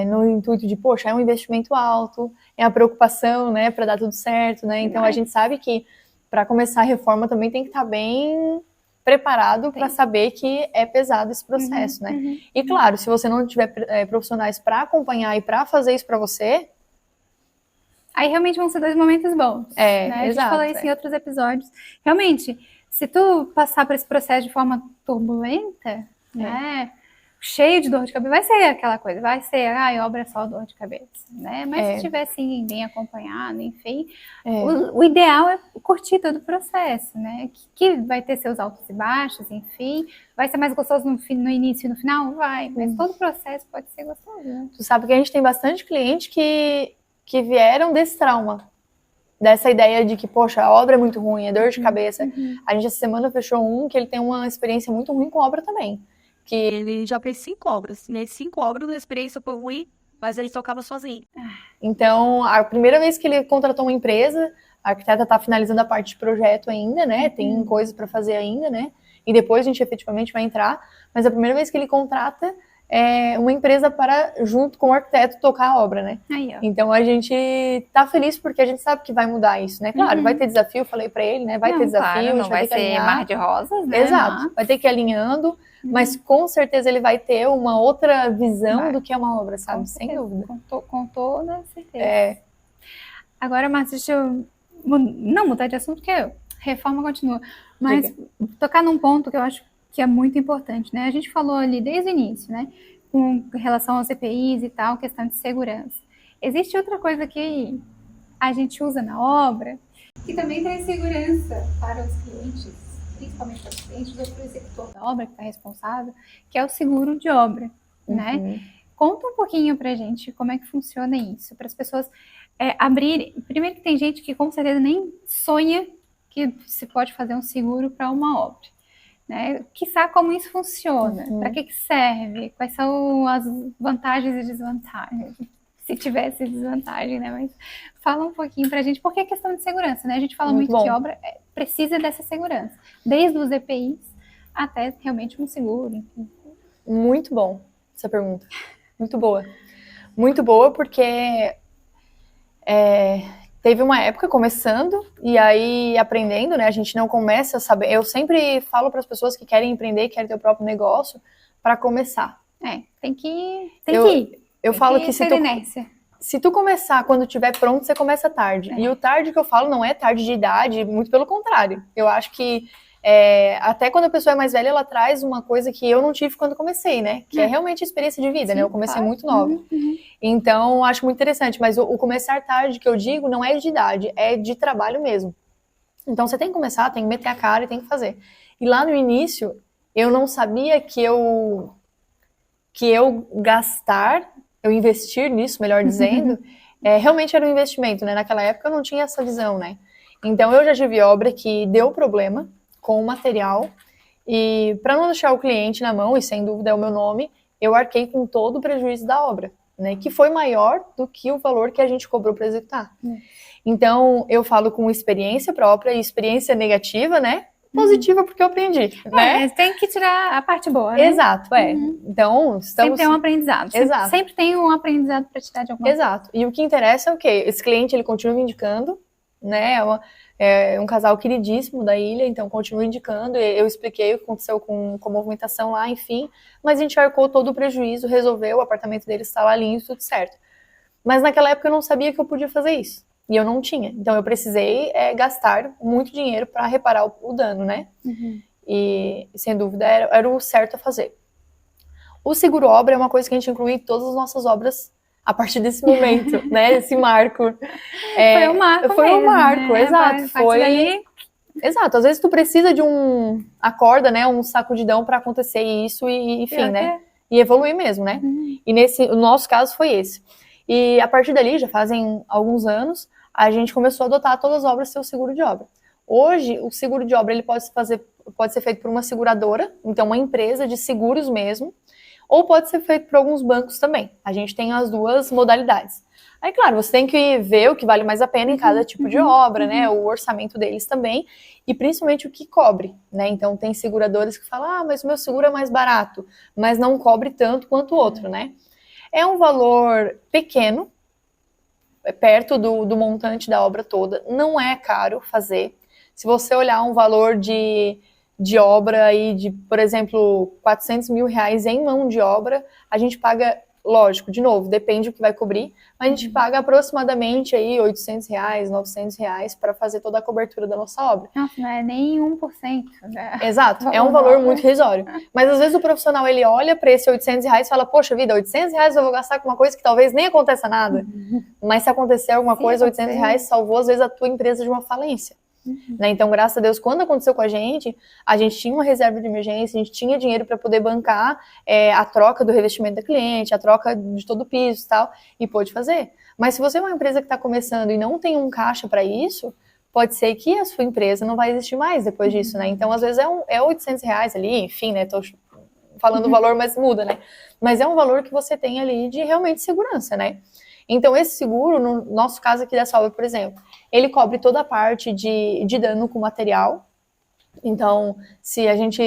no intuito de, poxa, é um investimento alto, é a preocupação, né, para dar tudo certo, né? Então a gente sabe que para começar a reforma também tem que estar bem preparado para saber que é pesado esse processo, né? E claro, se você não tiver profissionais para acompanhar e para fazer isso para você, aí realmente vão ser 2 momentos bons. Né? A gente falou isso em outros episódios. Realmente, se tu passar por esse processo de forma turbulenta, né, cheio de dor de cabeça, vai ser aquela coisa, vai ser, obra é só dor de cabeça, né? Mas se tiver assim, bem acompanhado, enfim, o ideal é curtir todo o processo, né? Que vai ter seus altos e baixos, enfim, vai ser mais gostoso no início e no final? Vai, mas todo o processo pode ser gostoso, né? Tu sabe que a gente tem bastante cliente que vieram desse trauma, dessa ideia de que, poxa, a obra é muito ruim, é dor de cabeça. A gente essa semana fechou que ele tem uma experiência muito ruim com obra também. Que ele já fez 5 obras. Nesses 5 obras, a experiência foi ruim, mas ele tocava sozinho. Então, a primeira vez que ele contratou uma empresa, a arquiteta está finalizando a parte de projeto ainda, né? Tem coisas para fazer ainda, né? E depois a gente efetivamente vai entrar. Mas a primeira vez que ele contrata uma empresa para, junto com o arquiteto, tocar a obra, né? Então a gente tá feliz porque a gente sabe que vai mudar isso, né? Claro, vai ter desafio, falei para ele, né? Vai ter desafio, claro, a gente vai ter que alinhar. Mar de rosas, né? Exato, vai ter que ir alinhando, mas com certeza ele vai ter uma outra visão do que é uma obra, sabe? Sem dúvida. Com toda certeza. Agora, Márcia, deixa eu não mudar de assunto, porque reforma continua, mas tocar num ponto que eu acho que é muito importante, né? A gente falou ali desde o início, né? Com relação aos EPIs e tal, questão de segurança. Existe outra coisa que a gente usa na obra que também traz segurança para os clientes, principalmente para os clientes ou para o executor da obra que está responsável, que é o seguro de obra, né? Conta um pouquinho pra gente como é que funciona isso, para as pessoas abrirem. Primeiro que tem gente que com certeza nem sonha que se pode fazer um seguro para uma obra. Né? Quiçá como isso funciona, para que serve, quais são as vantagens e desvantagens, se tivesse desvantagem, né? Mas fala um pouquinho pra gente, porque é questão de segurança, né? A gente fala muito que obra precisa dessa segurança, desde os EPIs até realmente um seguro. Enfim. Muito bom essa pergunta, muito boa porque teve uma época começando e aí aprendendo, né? A gente não começa a saber. Eu sempre falo para as pessoas que querem empreender, querem ter o próprio negócio, para começar. Tem que ir. Eu falo que se tu começar quando estiver pronto, você começa tarde. E o tarde que eu falo não é tarde de idade, muito pelo contrário. Eu acho que até quando a pessoa é mais velha, ela traz uma coisa que eu não tive quando comecei, né? Que é realmente a experiência de vida, né? Eu comecei muito nova. Então, acho muito interessante. Mas o começar tarde, que eu digo, não é de idade, é de trabalho mesmo. Então, você tem que começar, tem que meter a cara e tem que fazer. E lá no início, eu não sabia que eu investir nisso, melhor dizendo, realmente era um investimento, né? Naquela época eu não tinha essa visão, né? Então, eu já tive obra que deu problema com o material, e para não deixar o cliente na mão, e sem dúvida é o meu nome, eu arquei com todo o prejuízo da obra, né, que foi maior do que o valor que a gente cobrou para executar. Então, eu falo com experiência própria e experiência negativa, né, positiva porque eu aprendi, né? Tem que tirar a parte boa, né? Exato, Então, estamos... Sempre tem um aprendizado. Exato. Sempre tem um aprendizado para tirar de alguma coisa. Exato. E o que interessa é o quê? Esse cliente, ele continua me indicando, né? É um casal queridíssimo da ilha, então continua indicando. Eu expliquei o que aconteceu com a movimentação lá, enfim. Mas a gente arcou todo o prejuízo, resolveu, o apartamento deles está lá lindo, tudo certo. Mas naquela época eu não sabia que eu podia fazer isso. E eu não tinha. Então eu precisei gastar muito dinheiro para reparar o dano, né? E sem dúvida era o certo a fazer. O seguro obra é uma coisa que a gente inclui em todas as nossas obras a partir desse momento, né? Esse marco. Foi um marco. Foi um marco, né? exato. Foi. Exato. Às vezes tu precisa de a corda, né? Um sacudidão para acontecer isso e enfim, né? E evoluir mesmo, né? E o nosso caso foi esse. E a partir dali, já fazem alguns anos, a gente começou a adotar todas as obras seu seguro de obra. Hoje, o seguro de obra ele pode ser feito por uma seguradora, então uma empresa de seguros mesmo, ou pode ser feito por alguns bancos também. A gente tem as duas modalidades. Aí, claro, você tem que ver o que vale mais a pena em cada tipo de obra, né? O orçamento deles também, e principalmente o que cobre, né? Então, tem seguradoras que falam, mas o meu seguro é mais barato, mas não cobre tanto quanto o outro, né? É um valor pequeno, perto do montante da obra toda, não é caro fazer. Se você olhar um valor de obra aí de, por exemplo, 400 mil reais em mão de obra, a gente paga, lógico, de novo, depende do que vai cobrir, mas a gente paga aproximadamente aí 800 reais, 900 reais para fazer toda a cobertura da nossa obra. Nossa, não é nem 1%. Né? Exato, é um valor muito irrisório. Mas às vezes o profissional, ele olha para esse 800 reais e fala, poxa vida, 800 reais eu vou gastar com uma coisa que talvez nem aconteça nada. Mas se acontecer alguma coisa, 800 reais salvou às vezes a tua empresa de uma falência. Né? Então, graças a Deus, quando aconteceu com a gente tinha uma reserva de emergência, a gente tinha dinheiro para poder bancar a troca do revestimento da cliente, a troca de todo o piso e tal, e pôde fazer. Mas se você é uma empresa que está começando e não tem um caixa para isso, pode ser que a sua empresa não vai existir mais depois disso, né? Então, às vezes é 800 reais ali, enfim, né? Tô falando o valor, mas muda, né? Mas é um valor que você tem ali de realmente segurança, né? Então, esse seguro, no nosso caso aqui dessa obra, por exemplo, ele cobre toda a parte de dano com material. Então, se a gente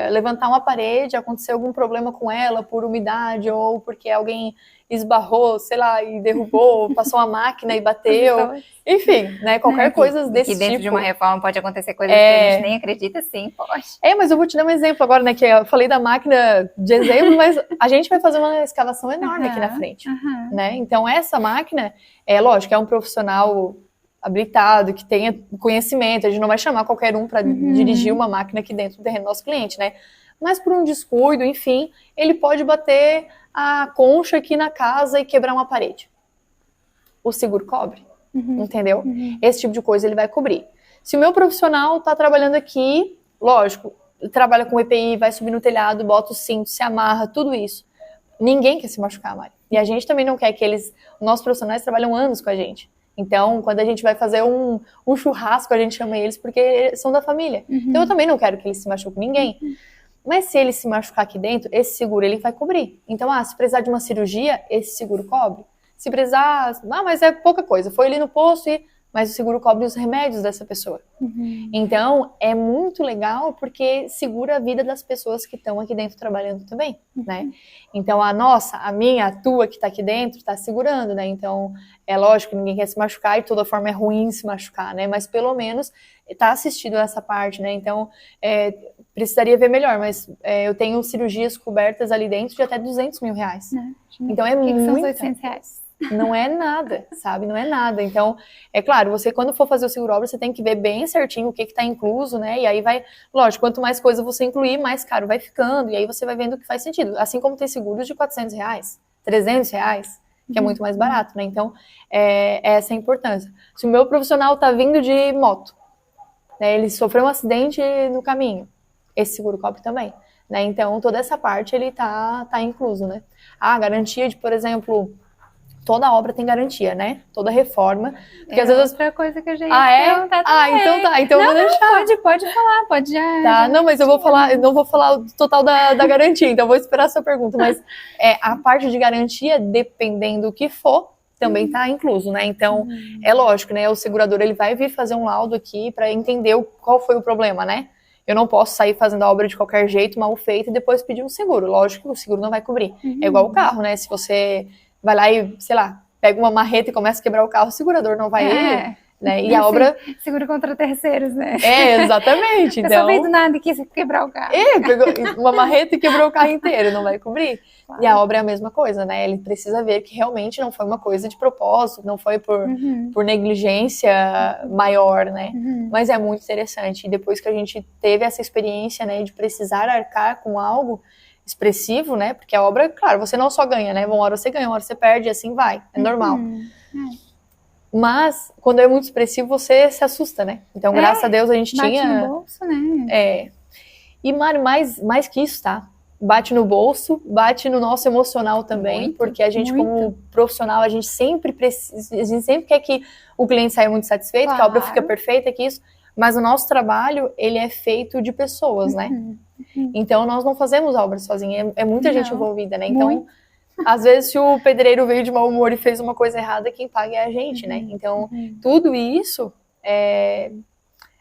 levantar uma parede, acontecer algum problema com ela por umidade ou porque alguém esbarrou, sei lá, e derrubou, passou uma máquina e bateu, enfim, né, qualquer coisa desse tipo. Que dentro de uma reforma pode acontecer coisas que a gente nem acredita, sim, pode. Mas eu vou te dar um exemplo agora, né, que eu falei da máquina de exemplo, mas a gente vai fazer uma escavação enorme aqui na frente, né, então essa máquina, lógico, é um profissional habilitado, que tenha conhecimento, a gente não vai chamar qualquer um para dirigir uma máquina aqui dentro do terreno do nosso cliente, né, mas por um descuido, enfim, ele pode bater a concha aqui na casa e quebrar uma parede. O seguro cobre, entendeu? Esse tipo de coisa ele vai cobrir. Se o meu profissional está trabalhando aqui, lógico, trabalha com EPI, vai subir no telhado, bota o cinto, se amarra, tudo isso. Ninguém quer se machucar, Mari. E a gente também não quer que nossos profissionais trabalham anos com a gente. Então, quando a gente vai fazer um churrasco, a gente chama eles porque são da família. Então, eu também não quero que eles se machuquem ninguém. Mas se ele se machucar aqui dentro, esse seguro ele vai cobrir. Então, se precisar de uma cirurgia, esse seguro cobre. Se precisar, mas é pouca coisa, foi ali no posto, mas o seguro cobre os remédios dessa pessoa. Então, é muito legal porque segura a vida das pessoas que estão aqui dentro trabalhando também, né? Então, a minha, a tua que está aqui dentro, está segurando, né? Então, é lógico que ninguém quer se machucar e de toda forma é ruim se machucar, né? Mas pelo menos está assistido essa parte, né? Então, precisaria ver melhor, mas eu tenho cirurgias cobertas ali dentro de até 200 mil reais. Então, é muito... O que são os 800 reais? Não é nada, sabe? Não é nada. Então, é claro, você quando for fazer o seguro-obra, você tem que ver bem certinho o que está incluso, né? E aí vai, lógico, quanto mais coisa você incluir, mais caro vai ficando. E aí você vai vendo o que faz sentido. Assim como tem seguros de 400 reais, 300 reais, que é muito mais barato, né? Então, essa é a importância. Se o meu profissional está vindo de moto, né? Ele sofreu um acidente no caminho, esse seguro cobre também, né? Então, toda essa parte, ele tá incluso, né? A garantia de, por exemplo... Toda obra tem garantia, né? Toda reforma. Porque às vezes... outra coisa que a gente perguntar também. Então tá. Então eu vou deixar. Pode falar, pode já. Tá, não, mas eu não vou falar o total da garantia, então eu vou esperar a sua pergunta. Mas a parte de garantia, dependendo do que for, também tá incluso, né? Então, é lógico, né? O segurador, ele vai vir fazer um laudo aqui para entender qual foi o problema, né? eu não posso sair fazendo a obra de qualquer jeito, mal feita, e depois pedir um seguro. Lógico que o seguro não vai cobrir. É igual o carro, né? Se você vai lá e, sei lá, pega uma marreta e começa a quebrar o carro, o segurador não vai... Né? E a obra... Seguro contra terceiros, né? Exatamente. Eu só veio do nada e quis quebrar o carro. Pegou uma marreta e quebrou o carro inteiro, não vai cobrir. Claro. E a obra é a mesma coisa, né? Ele precisa ver que realmente não foi uma coisa de propósito, não foi por negligência maior, né? Mas é muito interessante. E depois que a gente teve essa experiência, né, de precisar arcar com algo expressivo, né? Porque a obra, claro, você não só ganha, né? Uma hora você ganha, uma hora você perde, e assim vai. É normal. Mas, quando é muito expressivo, você se assusta, né? Então, graças a Deus, a gente bate tinha... Bate no bolso, né? E, Mari, mais que isso, tá? Bate no bolso, bate no nosso emocional também, muito, porque a gente, como profissional, a gente sempre quer que o cliente saia muito satisfeito, que a obra fica perfeita, que isso... Mas o nosso trabalho, ele é feito de pessoas, né? Então, nós não fazemos obra sozinha, é muita gente envolvida, né? Então... Às vezes, se o pedreiro veio de mau humor e fez uma coisa errada, quem paga é a gente, né? Então, tudo isso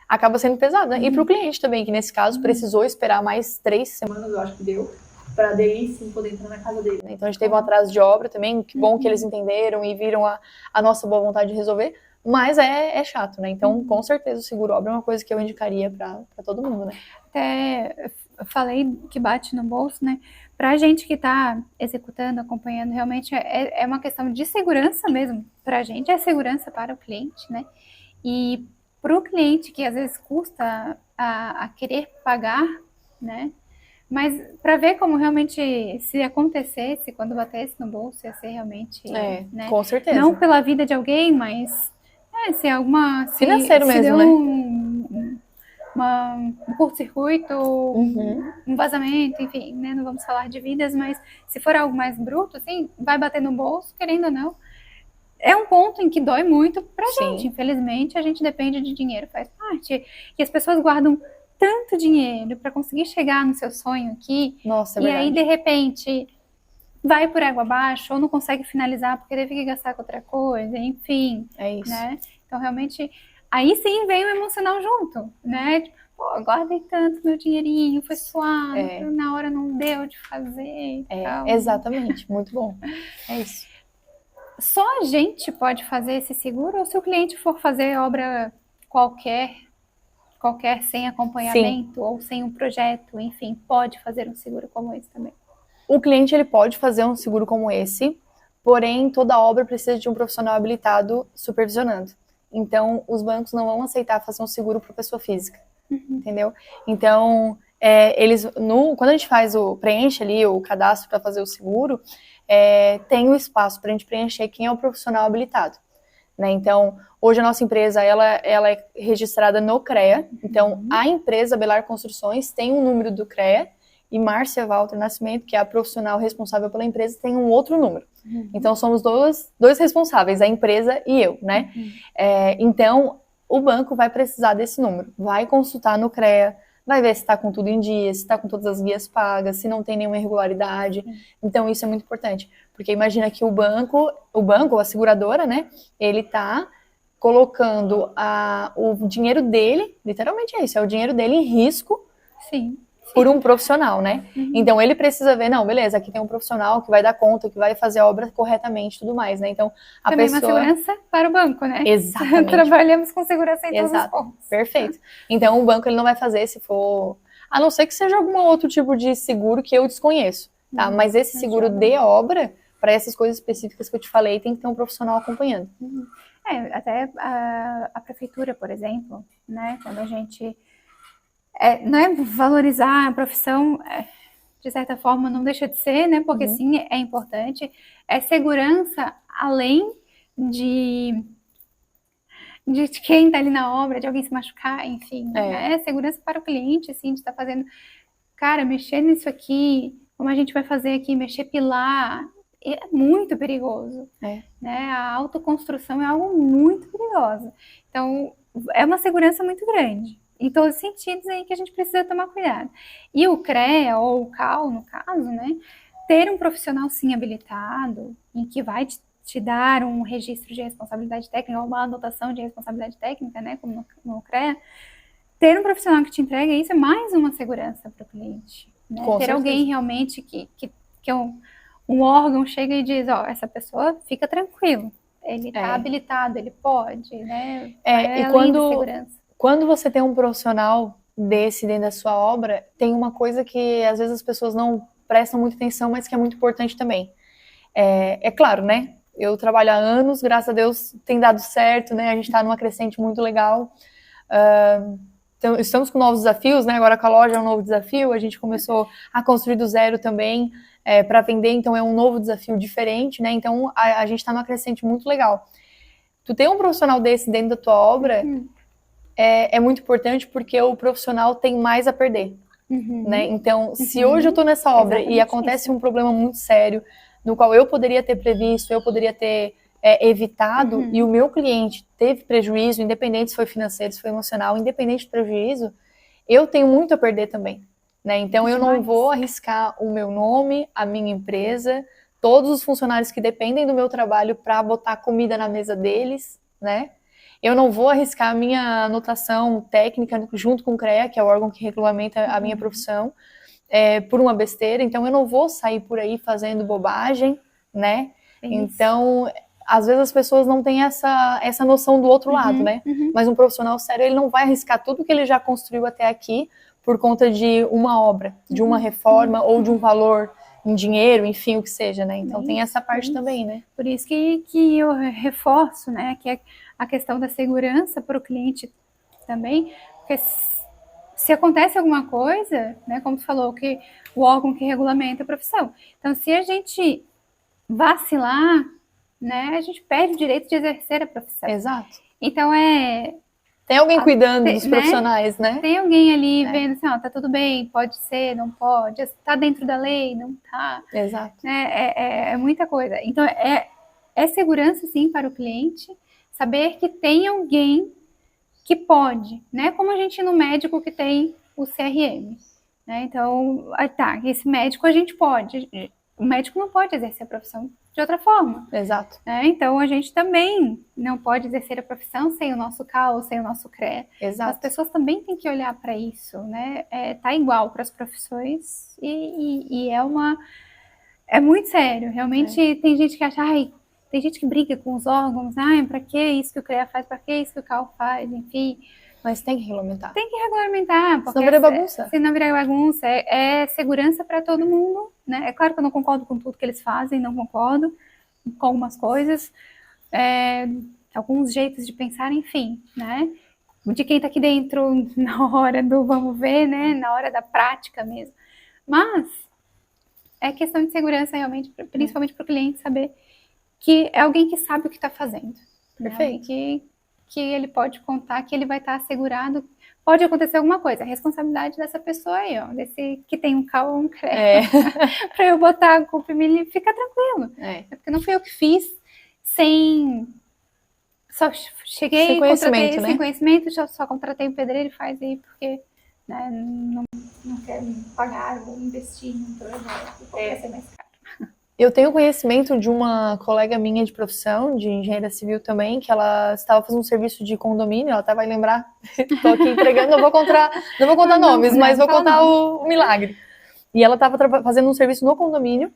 acaba sendo pesado, né? E para o cliente também, que nesse caso precisou esperar mais 3 semanas, eu acho que deu, para daí sim poder entrar na casa dele. Então, a gente teve um atraso de obra também, que bom que eles entenderam e viram a nossa boa vontade de resolver, mas é chato, né? Então, com certeza, o seguro-obra é uma coisa que eu indicaria para todo mundo, né? Até eu falei que bate no bolso, né? Para a gente que está executando, acompanhando, realmente é uma questão de segurança mesmo. Para a gente é segurança para o cliente, né? E para o cliente que às vezes custa a querer pagar, né? Mas para ver como realmente, se acontecesse, quando batesse no bolso, ia ser realmente... né? Com certeza. Não pela vida de alguém, mas se alguma... financeiro mesmo, né? Um curto-circuito, um vazamento, enfim, né? Não vamos falar de vidas, mas se for algo mais bruto, assim, vai bater no bolso, querendo ou não. É um ponto em que dói muito pra gente. Infelizmente, a gente depende de dinheiro, faz parte. E as pessoas guardam tanto dinheiro para conseguir chegar no seu sonho aqui. Nossa, é e verdade. aí, de repente, vai por água abaixo ou não consegue finalizar porque teve que gastar com outra coisa, enfim. É isso. Né? Então, realmente... Aí sim vem o emocional junto, né? Tipo, pô, guardei tanto meu dinheirinho, foi suado, na hora não deu de fazer. Exatamente, muito bom. É isso. Só a gente pode fazer esse seguro ou se o cliente for fazer obra qualquer sem acompanhamento ou sem um projeto, enfim, pode fazer um seguro como esse também? O cliente ele pode fazer um seguro como esse, porém toda obra precisa de um profissional habilitado supervisionando. Então, os bancos não vão aceitar fazer um seguro para pessoa física, entendeu? Então, quando a gente preenche ali o cadastro para fazer o seguro, tem o espaço para a gente preencher quem é o profissional habilitado, né? Então, hoje a nossa empresa, ela é registrada no CREA, então a empresa Belar Construções tem um número do CREA e Márcia Walter Nascimento, que é a profissional responsável pela empresa, tem um outro número. Então, somos dois responsáveis, a empresa e eu, né? Então, o banco vai precisar desse número, vai consultar no CREA, vai ver se está com tudo em dia, se está com todas as guias pagas, se não tem nenhuma irregularidade. Então, isso é muito importante, porque imagina que o banco, a seguradora, né? Ele está colocando o dinheiro dele, literalmente é isso, é o dinheiro dele em risco. Sim. Por um profissional, né? Então, ele precisa ver, não, beleza, aqui tem um profissional que vai dar conta, que vai fazer a obra corretamente e tudo mais, né? Então, a também pessoa... uma segurança para o banco, né? Exatamente. Trabalhamos com segurança em todos os pontos. Perfeito. Então, o banco, ele não vai fazer se for... A não ser que seja algum outro tipo de seguro que eu desconheço, tá? Mas esse seguro de obra, para essas coisas específicas que eu te falei, tem que ter um profissional acompanhando. Até a prefeitura, por exemplo, né? Quando a gente... não é valorizar a profissão, de certa forma não deixa de ser, né? Porque sim, é importante. É segurança além de quem está ali na obra, de alguém se machucar, enfim. É segurança para o cliente, assim, de estar fazendo... Cara, mexer nisso aqui, como a gente vai fazer aqui, mexer pilar, é muito perigoso. Né? A autoconstrução é algo muito perigoso. Então, é uma segurança muito grande. Em todos os sentidos aí que a gente precisa tomar cuidado. E o CREA, ou o CAL, no caso, né? Ter um profissional sim habilitado, em que vai te dar um registro de responsabilidade técnica, ou uma anotação de responsabilidade técnica, né? Como no CREA, ter um profissional que te entrega isso é mais uma segurança para o cliente. Né? Com Ter certeza. alguém realmente que um órgão chega e diz, ó, essa pessoa fica tranquilo. Ele está habilitado, ele pode, né? E além de segurança. Quando você tem um profissional desse dentro da sua obra, tem uma coisa que às vezes as pessoas não prestam muita atenção, mas que é muito importante também. É claro, né? Eu trabalho há anos, graças a Deus tem dado certo, né? A gente está numa crescente muito legal. Então, estamos com novos desafios, né? Agora com a loja é um novo desafio, a gente começou a construir do zero também para vender, então é um novo desafio diferente, né? Então a gente está numa crescente muito legal. Tu ter um profissional desse dentro da tua obra é muito importante porque o profissional tem mais a perder, né? Então, se hoje eu estou nessa obra e acontece um problema muito sério, no qual eu poderia ter previsto, eu poderia ter evitado, e o meu cliente teve prejuízo, independente se foi financeiro, se foi emocional, independente do prejuízo, eu tenho muito a perder também, né? Então eu não vou arriscar o meu nome, a minha empresa, todos os funcionários que dependem do meu trabalho para botar comida na mesa deles, né? Eu não vou arriscar a minha anotação técnica junto com o CREA, que é o órgão que regulamenta a minha profissão, por uma besteira, então eu não vou sair por aí fazendo bobagem, né? Então, às vezes as pessoas não têm essa noção do outro lado, né? Mas um profissional sério, ele não vai arriscar tudo que ele já construiu até aqui por conta de uma obra, de uma reforma ou de um valor em dinheiro, enfim, o que seja, né? Então tem essa parte também, né? Por isso que eu reforço, né? Que é a questão da segurança para o cliente também, porque se acontece alguma coisa, né? Como tu falou, que o órgão que regulamenta a profissão. Então, se a gente vacilar, né, a gente perde o direito de exercer a profissão. Exato. Então tem alguém cuidando dos profissionais, né? Tem alguém ali vendo assim, ó, tá tudo bem, pode ser, não pode, tá dentro da lei, não tá. Exato. Né? É muita coisa. Então é segurança sim para o cliente saber que tem alguém que pode, né? Como a gente no médico que tem o CRM, né? Então, esse médico a gente pode. O médico não pode exercer a profissão de outra forma. Exato. Né? Então, a gente também não pode exercer a profissão sem o nosso CAU, sem o nosso CREA. Exato. As pessoas também têm que olhar para isso, né? Tá igual para as profissões e é muito sério. Realmente tem gente que acha, tem gente que briga com os órgãos, para que isso que o CREA faz, para que isso que o CAU faz, enfim. Mas tem que regulamentar. Tem que regulamentar. Porque senão vira bagunça. Se não virar bagunça, é segurança para todo mundo, né? É claro que eu não concordo com tudo que eles fazem, não concordo com algumas coisas, alguns jeitos de pensar, enfim, né? De quem tá aqui dentro na hora do vamos ver, né? Na hora da prática mesmo. Mas é questão de segurança realmente, principalmente para o cliente saber que é alguém que sabe o que está fazendo. Perfeito. Né? Que ele pode contar, que ele vai estar assegurado. Pode acontecer alguma coisa, a responsabilidade dessa pessoa aí, ó, desse que tem um CAU ou um CREA, para eu botar a culpa em mim e ficar tranquilo. Porque não fui eu que fiz só cheguei, sem conhecimento, sem conhecimento, só contratei um pedreiro e faz aí, porque né, não quero pagar, vou investir num projeto, vai ser mais caro. Eu tenho conhecimento de uma colega minha de profissão, de engenharia civil também, que ela estava fazendo um serviço de condomínio, ela até vai lembrar, estou aqui entregando, não vou contar nomes, mas vou contar o milagre. E ela estava fazendo um serviço no condomínio,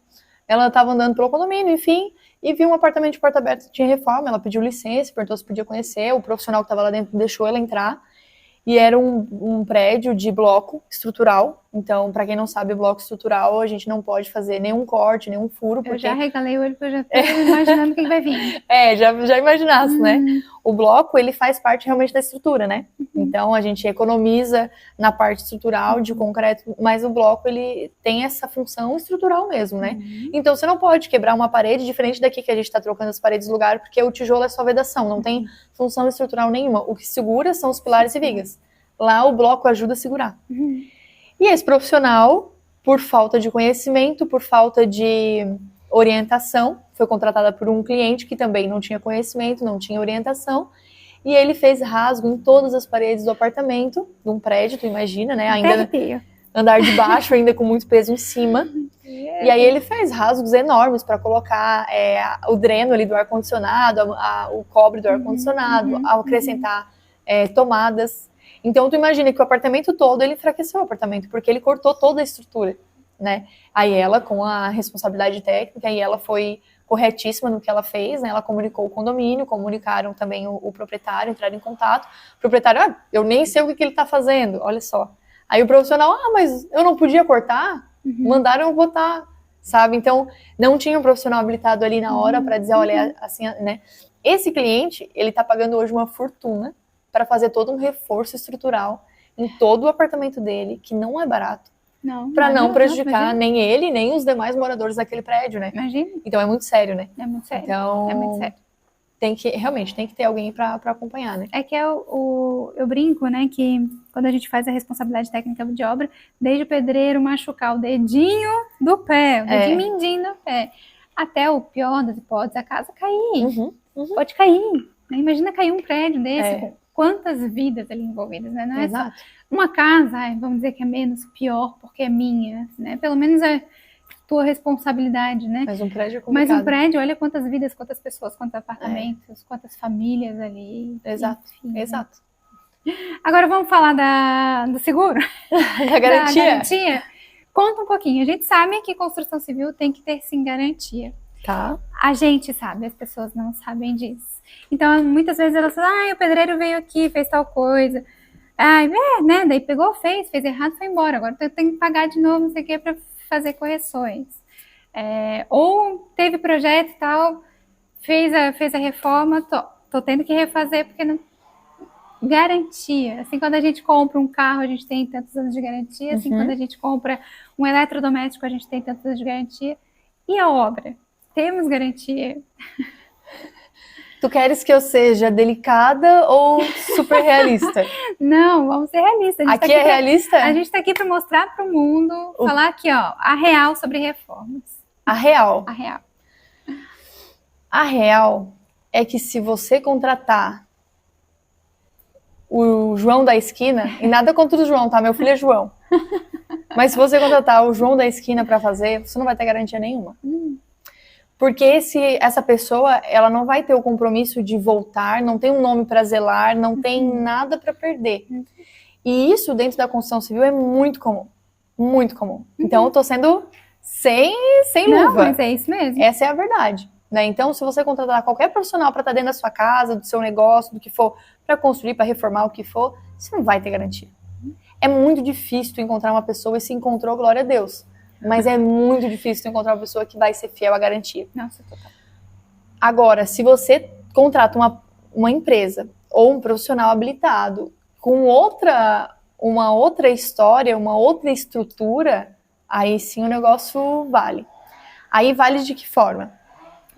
ela estava andando pelo condomínio, enfim, e viu um apartamento de porta aberta que tinha reforma, ela pediu licença, perguntou se podia conhecer, o profissional que estava lá dentro deixou ela entrar, e era um prédio de bloco estrutural. Então, para quem não sabe, bloco estrutural, a gente não pode fazer nenhum corte, nenhum furo. Porque... Eu já regalei o olho, porque eu já estou imaginando o que vai vir. Já imaginasse, né? O bloco, ele faz parte realmente da estrutura, né? Então, a gente economiza na parte estrutural de concreto, mas o bloco, ele tem essa função estrutural mesmo, né? Então, você não pode quebrar uma parede, diferente daqui que a gente está trocando as paredes de lugar, porque o tijolo é só vedação, não tem função estrutural nenhuma. O que segura são os pilares e vigas. Lá, o bloco ajuda a segurar. E esse profissional, por falta de conhecimento, por falta de orientação, foi contratada por um cliente que também não tinha conhecimento, não tinha orientação, e ele fez rasgo em todas as paredes do apartamento, de um prédio, tu imagina, né? Ainda andar de baixo, ainda com muito peso em cima. E aí ele fez rasgos enormes para colocar o dreno ali do ar-condicionado, o cobre do ar-condicionado, ao acrescentar tomadas. Então, tu imagina que o apartamento todo, ele enfraqueceu o apartamento, porque ele cortou toda a estrutura, né? Aí ela, com a responsabilidade técnica, aí ela foi corretíssima no que ela fez, né? Ela comunicou o condomínio, comunicaram também o proprietário, entraram em contato. O proprietário, eu nem sei o que ele tá fazendo, olha só. Aí o profissional, mas eu não podia cortar? Mandaram eu botar, sabe? Então, não tinha um profissional habilitado ali na hora para dizer, olha, assim, né? Esse cliente, ele tá pagando hoje uma fortuna para fazer todo um reforço estrutural em todo o apartamento dele, que não é barato, para não prejudicar nem ele, nem os demais moradores daquele prédio, né? Imagina. Então é muito sério, né? É muito sério. Então, É muito sério. Realmente tem que ter alguém para acompanhar, né? É que eu brinco, né, que quando a gente faz a responsabilidade técnica de obra, desde o pedreiro machucar o dedinho do pé, o dedinho mindinho do pé, até o pior das hipóteses, a casa cair. Pode cair. Né? Imagina cair um prédio desse, com quantas vidas ali envolvidas, né? Não é só uma casa, vamos dizer que é menos pior porque é minha, né? Pelo menos é tua responsabilidade, né? Mas um prédio é complicado. Mas um prédio, olha quantas vidas, quantas pessoas, quantos apartamentos, quantas famílias ali. Exato, enfim, exato. Né? Agora vamos falar do seguro? Da garantia. Da garantia. Conta um pouquinho. A gente sabe que construção civil tem que ter, sim, garantia. Tá. A gente sabe, as pessoas não sabem disso. Então, muitas vezes elas falam, o pedreiro veio aqui, fez tal coisa. Né? Daí pegou, fez errado, foi embora. Agora eu tenho que pagar de novo, não sei o que, para fazer correções. Ou teve projeto e tal, fez a reforma, tô tendo que refazer porque não... Garantia. Assim, quando a gente compra um carro, a gente tem tantos anos de garantia. Assim, quando a gente compra um eletrodoméstico, a gente tem tantos anos de garantia. E a obra? Temos garantia? Tu queres que eu seja delicada ou super realista? Não, vamos ser realistas. Aqui é realista? A gente tá aqui para mostrar para o mundo, falar aqui, ó, a real sobre reformas. A real. A real. A real é que se você contratar o João da esquina, e nada contra o João, tá? Meu filho é João. Mas se você contratar o João da esquina para fazer, você não vai ter garantia nenhuma. Porque essa pessoa, ela não vai ter o compromisso de voltar, não tem um nome para zelar, não tem nada para perder. E isso dentro da construção civil é muito comum. Muito comum. Então eu tô sendo sem luva. Não, mas é isso mesmo. Essa é a verdade. Né? Então, se você contratar qualquer profissional para estar dentro da sua casa, do seu negócio, do que for, para construir, para reformar, o que for, você não vai ter garantia. É muito difícil tu encontrar uma pessoa, e se encontrou, glória a Deus. Mas é muito difícil tu encontrar uma pessoa que vai ser fiel à garantia. Nossa, total. Agora, se você contrata uma empresa ou um profissional habilitado com uma outra história, uma outra estrutura, aí sim o negócio vale. Aí vale de que forma?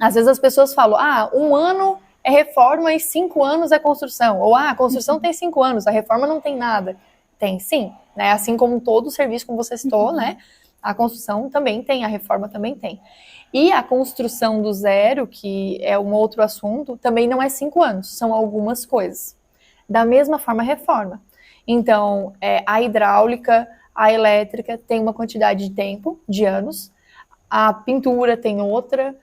Às vezes as pessoas falam, 1 ano é reforma e 5 anos é construção. Ou, a construção tem 5 anos, a reforma não tem nada. Tem sim, né? Assim como todo serviço, como você citou, né? A construção também tem, a reforma também tem. E a construção do zero, que é um outro assunto, também não é 5 anos, são algumas coisas. Da mesma forma, a reforma. Então, a hidráulica, a elétrica tem uma quantidade de tempo, de anos, a pintura tem outra,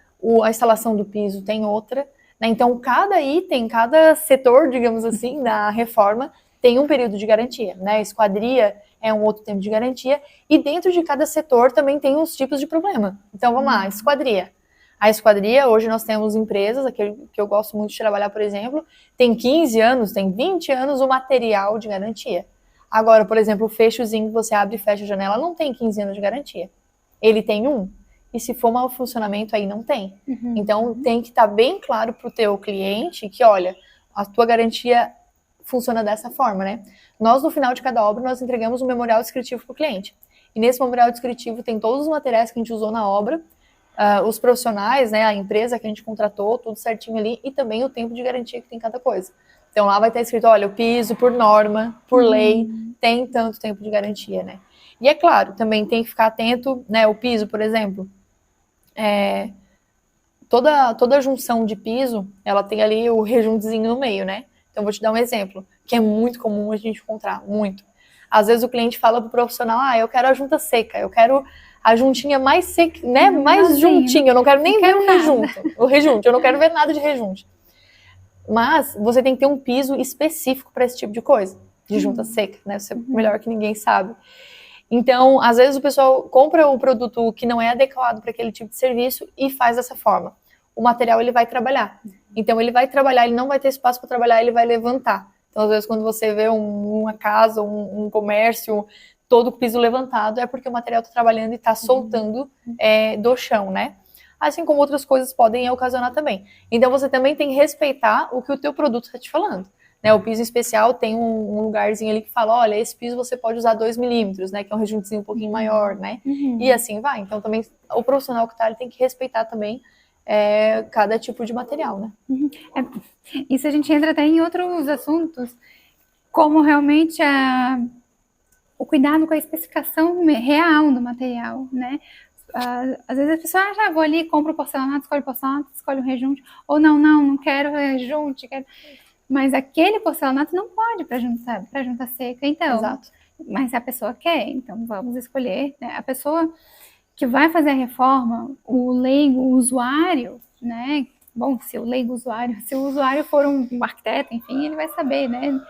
a instalação do piso tem outra, né? Então, cada item, cada setor, digamos assim, da reforma tem um período de garantia, né? A esquadria é um outro tempo de garantia, e dentro de cada setor também tem uns tipos de problema. Então, vamos lá, esquadria. A esquadria, hoje nós temos empresas, aquele que eu gosto muito de trabalhar, por exemplo, tem 15 anos, tem 20 anos o material de garantia. Agora, por exemplo, o fechozinho que você abre e fecha a janela não tem 15 anos de garantia. Ele tem 1. E se for mau funcionamento, aí não tem. Então, tem que estar bem claro para o teu cliente que, olha, a tua garantia funciona dessa forma, né? Nós, no final de cada obra, nós entregamos um memorial descritivo para o cliente. E nesse memorial descritivo tem todos os materiais que a gente usou na obra, os profissionais, né, a empresa que a gente contratou, tudo certinho ali, e também o tempo de garantia que tem cada coisa. Então, lá vai estar escrito, olha, o piso, por norma, por lei, tem tanto tempo de garantia, né? E é claro, também tem que ficar atento, né, o piso, por exemplo, toda a junção de piso, ela tem ali o rejuntezinho no meio, né? Então, vou te dar um exemplo, que é muito comum a gente encontrar, muito. Às vezes o cliente fala pro profissional, eu quero a junta seca, eu quero a juntinha mais seca, né? Mais juntinha, eu não quero nem ver o rejunte, eu não quero ver nada de rejunte. Mas você tem que ter um piso específico para esse tipo de coisa. de junta seca, né? Você melhor que ninguém sabe. Então, às vezes o pessoal compra o produto que não é adequado para aquele tipo de serviço e faz dessa forma. O material ele vai trabalhar. Então, ele vai trabalhar, ele não vai ter espaço para trabalhar, ele vai levantar. Então, às vezes, quando você vê uma casa, um comércio, todo o piso levantado, é porque o material está trabalhando e está soltando do chão, né? Assim como outras coisas podem ocasionar também. Então, você também tem que respeitar o que o teu produto está te falando. Né, o piso especial tem um lugarzinho ali que fala, olha, esse piso você pode usar 2 milímetros, né, que é um rejuntezinho um pouquinho maior, né, e assim vai. Então também o profissional que tá ali tem que respeitar também cada tipo de material, né. Isso a gente entra até em outros assuntos, como realmente o cuidado com a especificação real do material, né. Às vezes a pessoa já vou ali, compra o porcelanato, escolhe o rejunte, ou não quero rejunte, quero... Mas aquele porcelanato não pode para junta seca, então. Exato. Mas se a pessoa quer, então vamos escolher, né? A pessoa que vai fazer a reforma, o leigo, o usuário, né? Bom, se o usuário for um arquiteto, enfim, ele vai saber, né?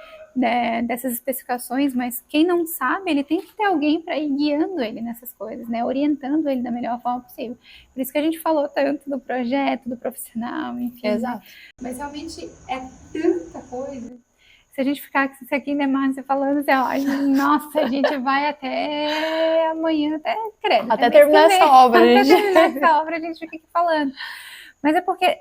Dessas especificações, mas quem não sabe, ele tem que ter alguém para ir guiando ele nessas coisas, né? Orientando ele da melhor forma possível. Por isso que a gente falou tanto do projeto, do profissional, enfim. Exato. Né? Mas realmente é tanta coisa. Se a gente ficar aqui, né, Márcia, falando assim, ó, nossa, a gente vai até amanhã, até terminar essa obra. Até terminar essa obra, a gente fica aqui falando. Mas é porque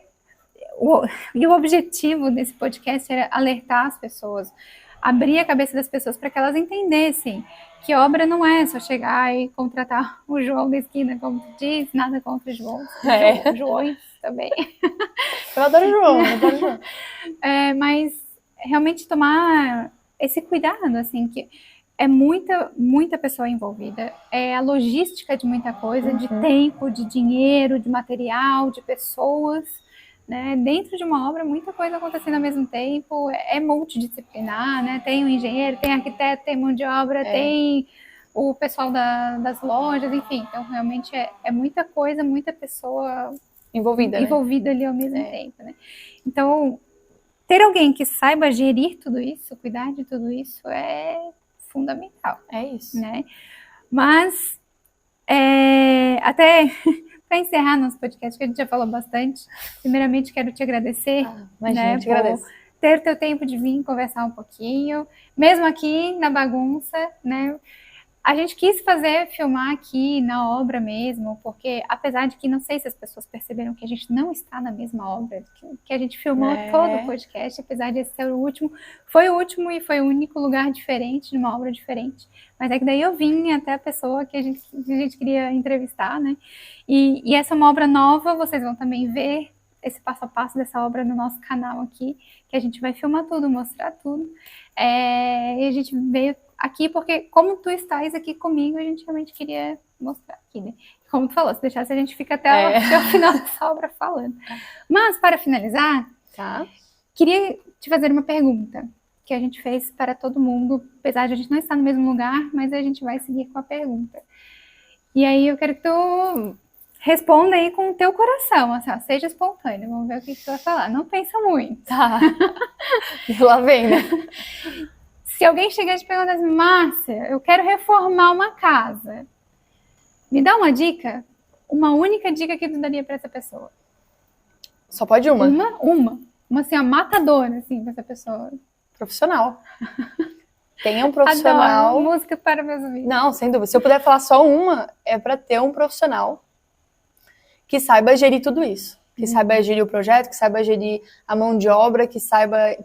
o objetivo desse podcast era alertar as pessoas, abrir a cabeça das pessoas para que elas entendessem que obra não é só chegar e contratar o João da esquina, como tu diz, nada contra o João. Joões também. Eu adoro João. Mas realmente tomar esse cuidado, assim, que é muita pessoa envolvida, é a logística de muita coisa, de tempo, de dinheiro, de material, de pessoas, né? Dentro de uma obra, muita coisa acontecendo ao mesmo tempo, é multidisciplinar, né? Tem o engenheiro, tem arquiteto, tem mão de obra, tem o pessoal das lojas, enfim. Então, realmente é muita coisa, muita pessoa envolvida ali ao mesmo tempo, né? Então, ter alguém que saiba gerir tudo isso, cuidar de tudo isso, é fundamental. É isso. Né? Mas, até para encerrar nosso podcast, que a gente já falou bastante, primeiramente quero te agradecer, né, por ter teu tempo de vir conversar um pouquinho, mesmo aqui na bagunça, né? A gente quis filmar aqui na obra mesmo, porque apesar de que não sei se as pessoas perceberam que a gente não está na mesma obra, que a gente filmou todo o podcast, apesar de esse ser o último, foi o último e foi o único lugar diferente, de uma obra diferente. Mas é que daí eu vim até a pessoa que a gente queria entrevistar, né? E essa é uma obra nova, vocês vão também ver esse passo a passo dessa obra no nosso canal aqui, que a gente vai filmar tudo, mostrar tudo. E a gente veio aqui porque, como tu estás aqui comigo, a gente realmente queria mostrar aqui, né? Como tu falou, se deixasse a gente fica até o final dessa obra falando. Mas, para finalizar, queria te fazer uma pergunta que a gente fez para todo mundo, apesar de a gente não estar no mesmo lugar, mas a gente vai seguir com a pergunta. E aí eu quero que tu responda aí com o teu coração, assim, ó, seja espontâneo, vamos ver o que tu vai falar. Não pensa muito. Tá. Lá vem, né? Se alguém chegar e te perguntar assim, Márcia, eu quero reformar uma casa, me dá uma dica? Uma única dica que tu daria para essa pessoa? Só pode uma? Uma assim, a matadora, assim, para essa pessoa. Profissional. Tenha um profissional. Adoro música para meus ouvidos. Não, sem dúvida. Se eu puder falar só uma, é para ter um profissional que saiba gerir tudo isso. Que saiba gerir o projeto, que saiba gerir a mão de obra, que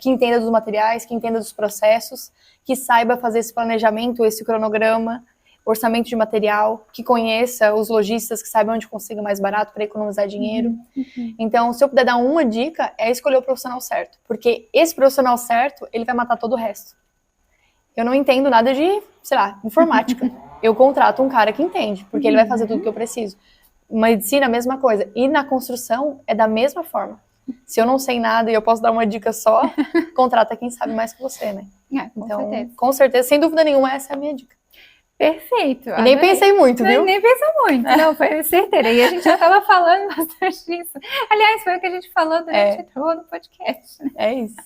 entenda dos materiais, que entenda dos processos, que saiba fazer esse planejamento, esse cronograma, orçamento de material, que conheça os lojistas, que saiba onde consiga mais barato para economizar dinheiro. Então, se eu puder dar uma dica, é escolher o profissional certo. Porque esse profissional certo, ele vai matar todo o resto. Eu não entendo nada de, sei lá, informática. Eu contrato um cara que entende, porque ele vai fazer tudo que eu preciso. Medicina, a mesma coisa. E na construção, é da mesma forma. Se eu não sei nada e eu posso dar uma dica só, contrata quem sabe mais que você, né? Com certeza, sem dúvida nenhuma, essa é a minha dica. Perfeito. E nem pensei muito, viu? Nem pensou muito, não, foi certeira. E a gente já estava falando bastante disso. Aliás, foi o que a gente falou durante todo o podcast. Né? É isso.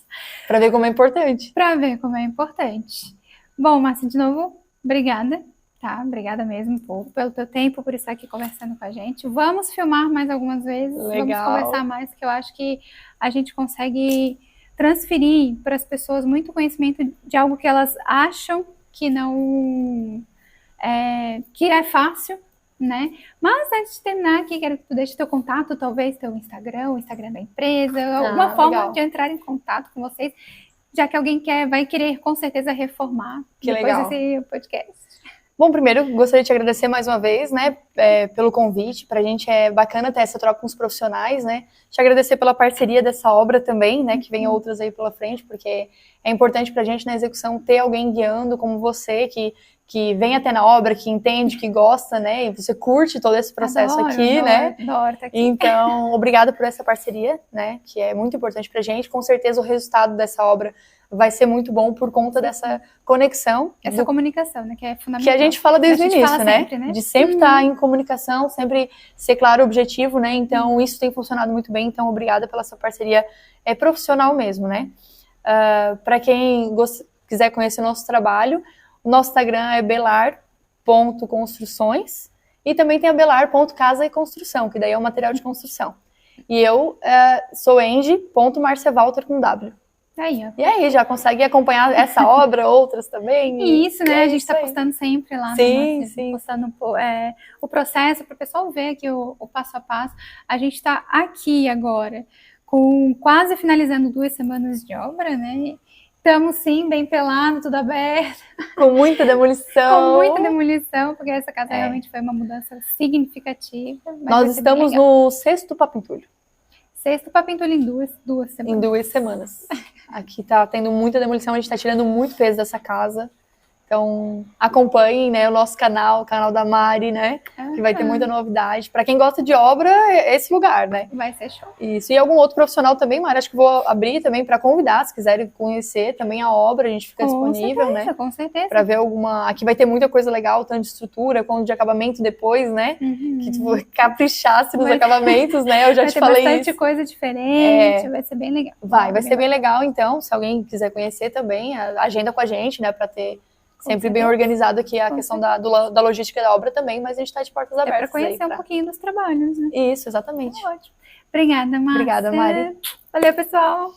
Para ver como é importante. Para ver como é importante. Bom, Márcia, de novo, obrigada, tá? Obrigada mesmo pelo teu tempo, por estar aqui conversando com a gente. Vamos filmar mais algumas vezes, Legal. vamos conversar mais, que eu acho que a gente consegue transferir para as pessoas muito conhecimento de algo que elas acham que não que é fácil, né? Mas antes de terminar aqui, quero que tu deixe teu contato, talvez teu Instagram, o Instagram da empresa, alguma forma legal. de entrar em contato com vocês, já que alguém vai querer com certeza reformar Que depois legal. desse podcast. Bom, primeiro, gostaria de te agradecer mais uma vez, né, pelo convite. Pra gente é bacana ter essa troca com os profissionais, né? Te agradecer pela parceria dessa obra também, né, que venham outras aí pela frente, porque é importante pra gente na execução ter alguém guiando como você, que vem até na obra, que entende, que gosta, né, e você curte todo esse processo aqui, né? Adoro tá aqui. Então, obrigada por essa parceria, né, que é muito importante pra gente. Com certeza o resultado dessa obra vai ser muito bom por conta dessa conexão. Essa comunicação, né, que é fundamental. Que a gente fala desde o início, né? Sempre, né? De sempre estar em comunicação, sempre ser claro o objetivo, né? Então, isso tem funcionado muito bem. Então, obrigada pela sua parceria profissional mesmo, né? Para quem quiser conhecer o nosso trabalho, o nosso Instagram é belar.construções e também tem a belar.casa e construção, que daí é o material de construção. E eu sou Angie.marciawalter com W. Aí, ó. E aí, já consegue acompanhar essa obra, outras também? E isso, né? A gente isso tá aí. postando sempre lá Sim, no nosso, sim. postando o processo para o pessoal ver aqui o passo a passo. A gente tá aqui agora, quase finalizando 2 semanas de obra, né? Estamos sim, bem pelado, tudo aberto. Com muita demolição. Com muita demolição, porque essa casa realmente foi uma mudança significativa. Nós estamos no 6º Papintulho. 6º Papintulho em duas semanas. Em 2 semanas. Aqui tá tendo muita demolição, a gente tá tirando muito peso dessa casa. Então, acompanhem, né, o nosso canal, o canal da Mari, né, que vai ter muita novidade. Para quem gosta de obra, é esse lugar, né? Vai ser show. Isso, e algum outro profissional também, Mari, acho que vou abrir também para convidar, se quiserem conhecer também a obra, a gente fica disponível, né? Com certeza. Para ver alguma... Aqui vai ter muita coisa legal, tanto de estrutura, quanto de acabamento depois, né? Que tu caprichasse nos acabamentos, né? Eu já te falei isso. Vai ter bastante coisa diferente, vai ser bem legal. Vai ser bem legal, então, se alguém quiser conhecer também, agenda com a gente, né, para ter sempre bem organizado aqui a questão da logística da obra também, mas a gente está de portas abertas. Para conhecer um pouquinho dos trabalhos, né? Isso, exatamente. Ótimo. Obrigada, Márcia. Obrigada, Mari. Valeu, pessoal.